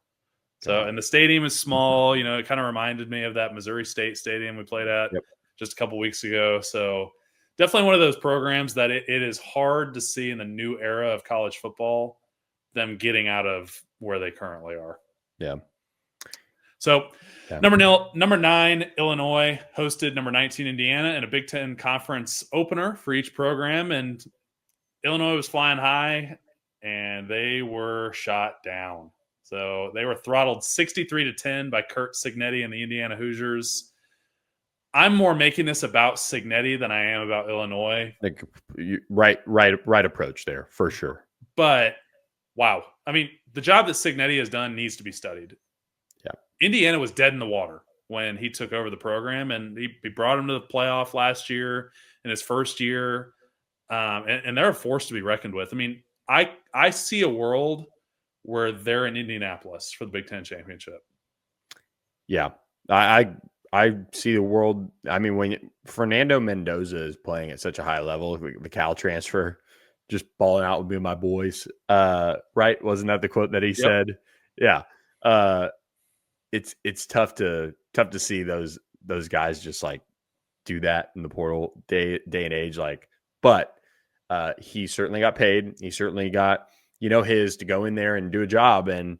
So, and the stadium is small. It kind of reminded me of that Missouri State stadium we played at just a couple weeks ago. So, definitely one of those programs that it is hard to see in the new era of college football them getting out of where they currently are. Yeah. So, number 9, Illinois hosted number 19, Indiana, in a Big Ten conference opener for each program. And Illinois was flying high, and they were shot down. So they were throttled 63-10 by Kurt Cignetti and the Indiana Hoosiers. I'm more making this about Cignetti than I am about Illinois. Like, right approach there for sure. But wow, I mean, the job that Cignetti has done needs to be studied. Yeah, Indiana was dead in the water when he took over the program, and he brought him to the playoff last year in his first year, and they're a force to be reckoned with. I mean, I see a world where they're in Indianapolis for the Big Ten championship. Yeah, I see the world. I mean, when Fernando Mendoza is playing at such a high level, the Cal transfer, just balling out with me and my boys, right? Wasn't that the quote that he said? Yeah. It's tough to see those guys just like do that in the portal day and age. Like, but he certainly got paid. He certainly got, his to go in there and do a job. And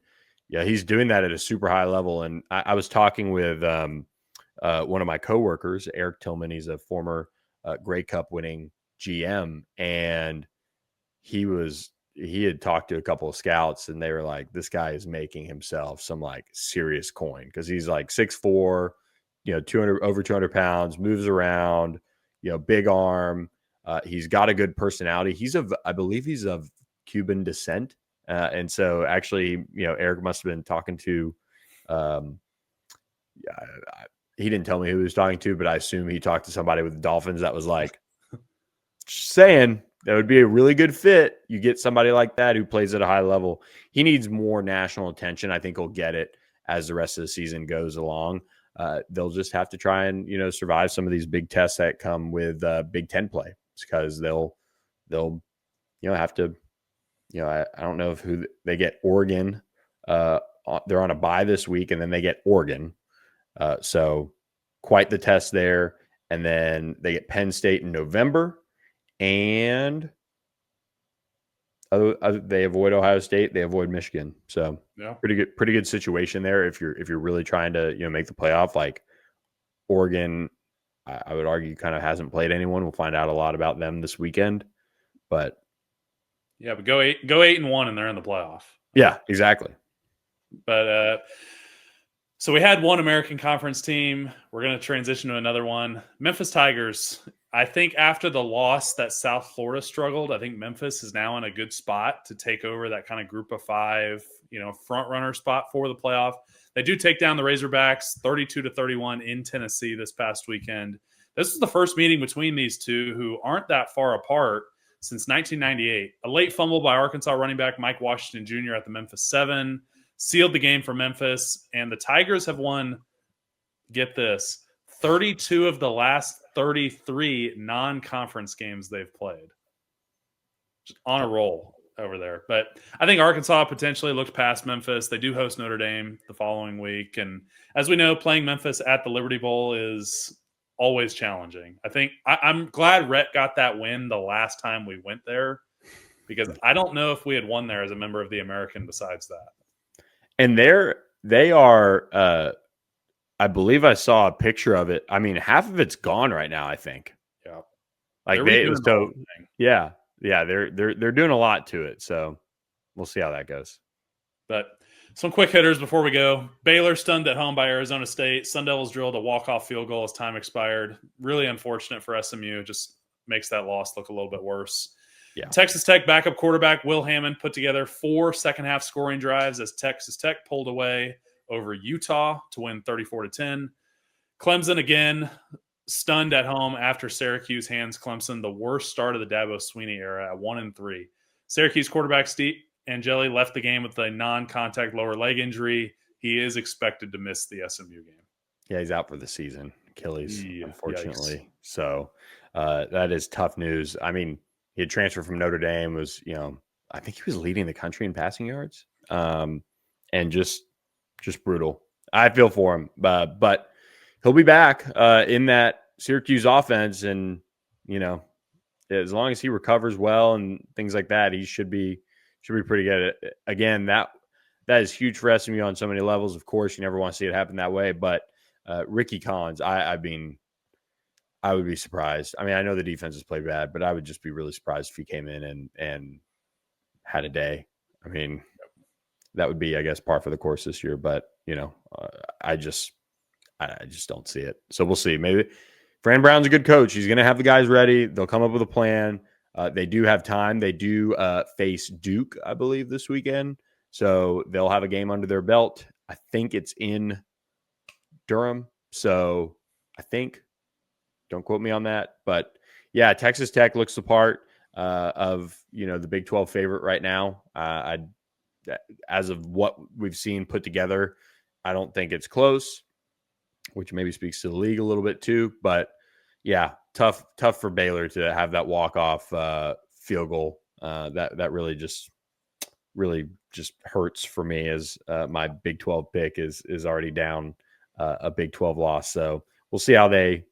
yeah, he's doing that at a super high level. And I was talking with one of my coworkers, Eric Tillman. He's a former Grey Cup winning GM, and he had talked to a couple of scouts, and they were like, this guy is making himself some like serious coin, because he's like 6'4", 200 pounds, moves around, big arm. He's got a good personality. I believe he's of Cuban descent. And so actually, Eric must have been talking to, he didn't tell me who he was talking to, but I assume he talked to somebody with the Dolphins that was like, just saying, that would be a really good fit. You get somebody like that who plays at a high level. He needs more national attention. I think he'll get it as the rest of the season goes along. They'll just have to try and, survive some of these big tests that come with Big Ten play, because they'll have to, I don't know who they get. Oregon. They're on a bye this week, and then they get Oregon. So quite the test there. And then they get Penn State in November, and they avoid Ohio State. They avoid Michigan. So yeah, pretty good situation there. If you're really trying to make the playoff, like Oregon, I would argue kind of hasn't played anyone. We'll find out a lot about them this weekend, but yeah, but go 8-1 and they're in the playoff. Yeah, exactly. But so we had one American Conference team. We're going to transition to another one. Memphis Tigers. I think after the loss that South Florida struggled, I think Memphis is now in a good spot to take over that kind of group of 5, front runner spot for the playoff. They do take down the Razorbacks 32-31 in Tennessee this past weekend. This is the first meeting between these two, who aren't that far apart, since 1998. A late fumble by Arkansas running back Mike Washington Jr. at the Memphis 7 sealed the game for Memphis, and the Tigers have won, get this, 32 of the last 33 non-conference games they've played. Just on a roll over there. But I think Arkansas potentially looks past Memphis. They do host Notre Dame the following week, and as we know, playing Memphis at the Liberty Bowl is always challenging. I think I'm glad Rhett got that win the last time we went there, because I don't know if we had won there as a member of the American besides that. And they are, I believe I saw a picture of it. I mean, half of it's gone right now, I think. Yeah. Like they're doing a lot to it. So we'll see how that goes. But some quick hitters before we go. Baylor stunned at home by Arizona State. Sun Devils drilled a walk-off field goal as time expired. Really unfortunate for SMU. It just makes that loss look a little bit worse. Yeah. Texas Tech backup quarterback Will Hammond put together 4 second-half scoring drives as Texas Tech pulled away over Utah to win 34-10. Clemson again stunned at home after Syracuse hands Clemson the worst start of the Dabo Swinney era at 1-3. Syracuse quarterback Steve Angeli left the game with a non-contact lower leg injury. He is expected to miss the SMU game. Yeah, he's out for the season. Achilles, unfortunately. Yikes. So that is tough news. I mean, he had transferred from Notre Dame, I think he was leading the country in passing yards, and just brutal. I feel for him, but he'll be back in that Syracuse offense, and as long as he recovers well and things like that, he should be pretty good. Again, that is huge for SMU on so many levels. Of course, you never want to see it happen that way, but Ricky Collins, I would be surprised. I mean, I know the defense has played bad, but I would just be really surprised if he came in and had a day. I mean, that would be, I guess, par for the course this year. But I just don't see it. So we'll see. Maybe Fran Brown's a good coach. He's going to have the guys ready. They'll come up with a plan. They do have time. They do face Duke, I believe, this weekend. So they'll have a game under their belt. I think it's in Durham. So I think. Don't quote me on that, but yeah, Texas Tech looks the part of the Big 12 favorite right now. As of what we've seen put together, I don't think it's close, which maybe speaks to the league a little bit too. But yeah, tough for Baylor to have that walk-off field goal. That really just hurts for me, as my Big 12 pick is already down a Big 12 loss. So we'll see how they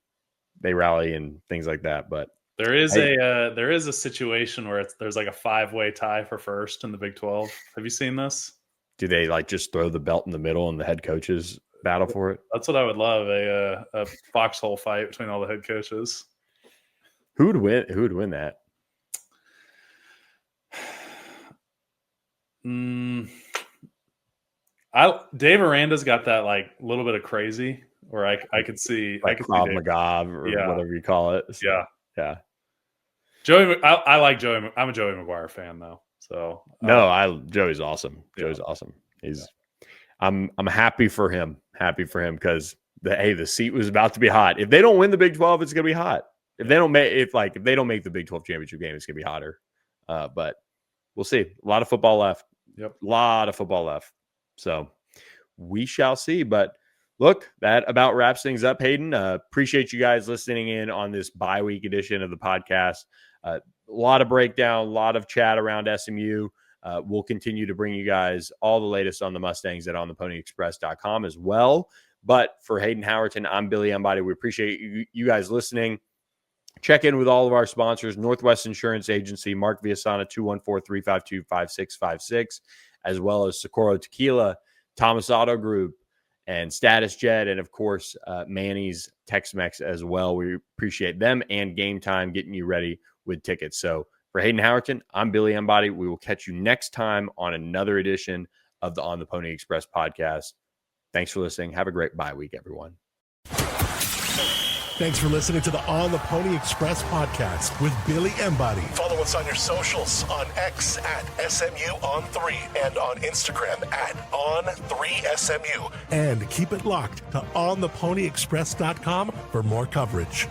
rally and things like that. But there is a situation where there's like a 5-way tie for first in the Big 12. Have you seen this? Do they just throw the belt in the middle and the head coaches battle for it? That's what I would love, a foxhole fight between all the head coaches. Who would win that? Dave Aranda's got that little bit of crazy where I could see Krav Maga or whatever you call it. So, yeah. Joey, I like Joey. I'm a Joey McGuire fan though. So Joey's awesome. Joey's awesome. I'm happy for him. Happy for him because the seat was about to be hot. If they don't win the Big 12, it's going to be hot. If they don't make the Big 12 championship game, it's gonna be hotter. But we'll see. A lot of football left. Yep. A lot of football left. So we shall see. But look, that about wraps things up, Hayden. Appreciate you guys listening in on this bye week edition of the podcast. A lot of breakdown, a lot of chat around SMU. We'll continue to bring you guys all the latest on the Mustangs at ontheponyexpress.com as well. But for Hayden Howerton, I'm Billy Embody. We appreciate you guys listening. Check in with all of our sponsors, Northwest Insurance Agency, Mark Villasana, 214-352-5656, as well as Socorro Tequila, Thomas Auto Group, and Status Jet, and of course, Manny's Tex-Mex as well. We appreciate them and Game Time getting you ready with tickets. So for Hayden Howerton, I'm Billy Embody. We will catch you next time on another edition of the On the Pony Express podcast. Thanks for listening. Have a great bye week, everyone. Thanks for listening to the On the Pony Express podcast with Billy Embody. Follow us on your socials on X at SMU_on3 and on Instagram at On3SMU. And keep it locked to ontheponyexpress.com for more coverage.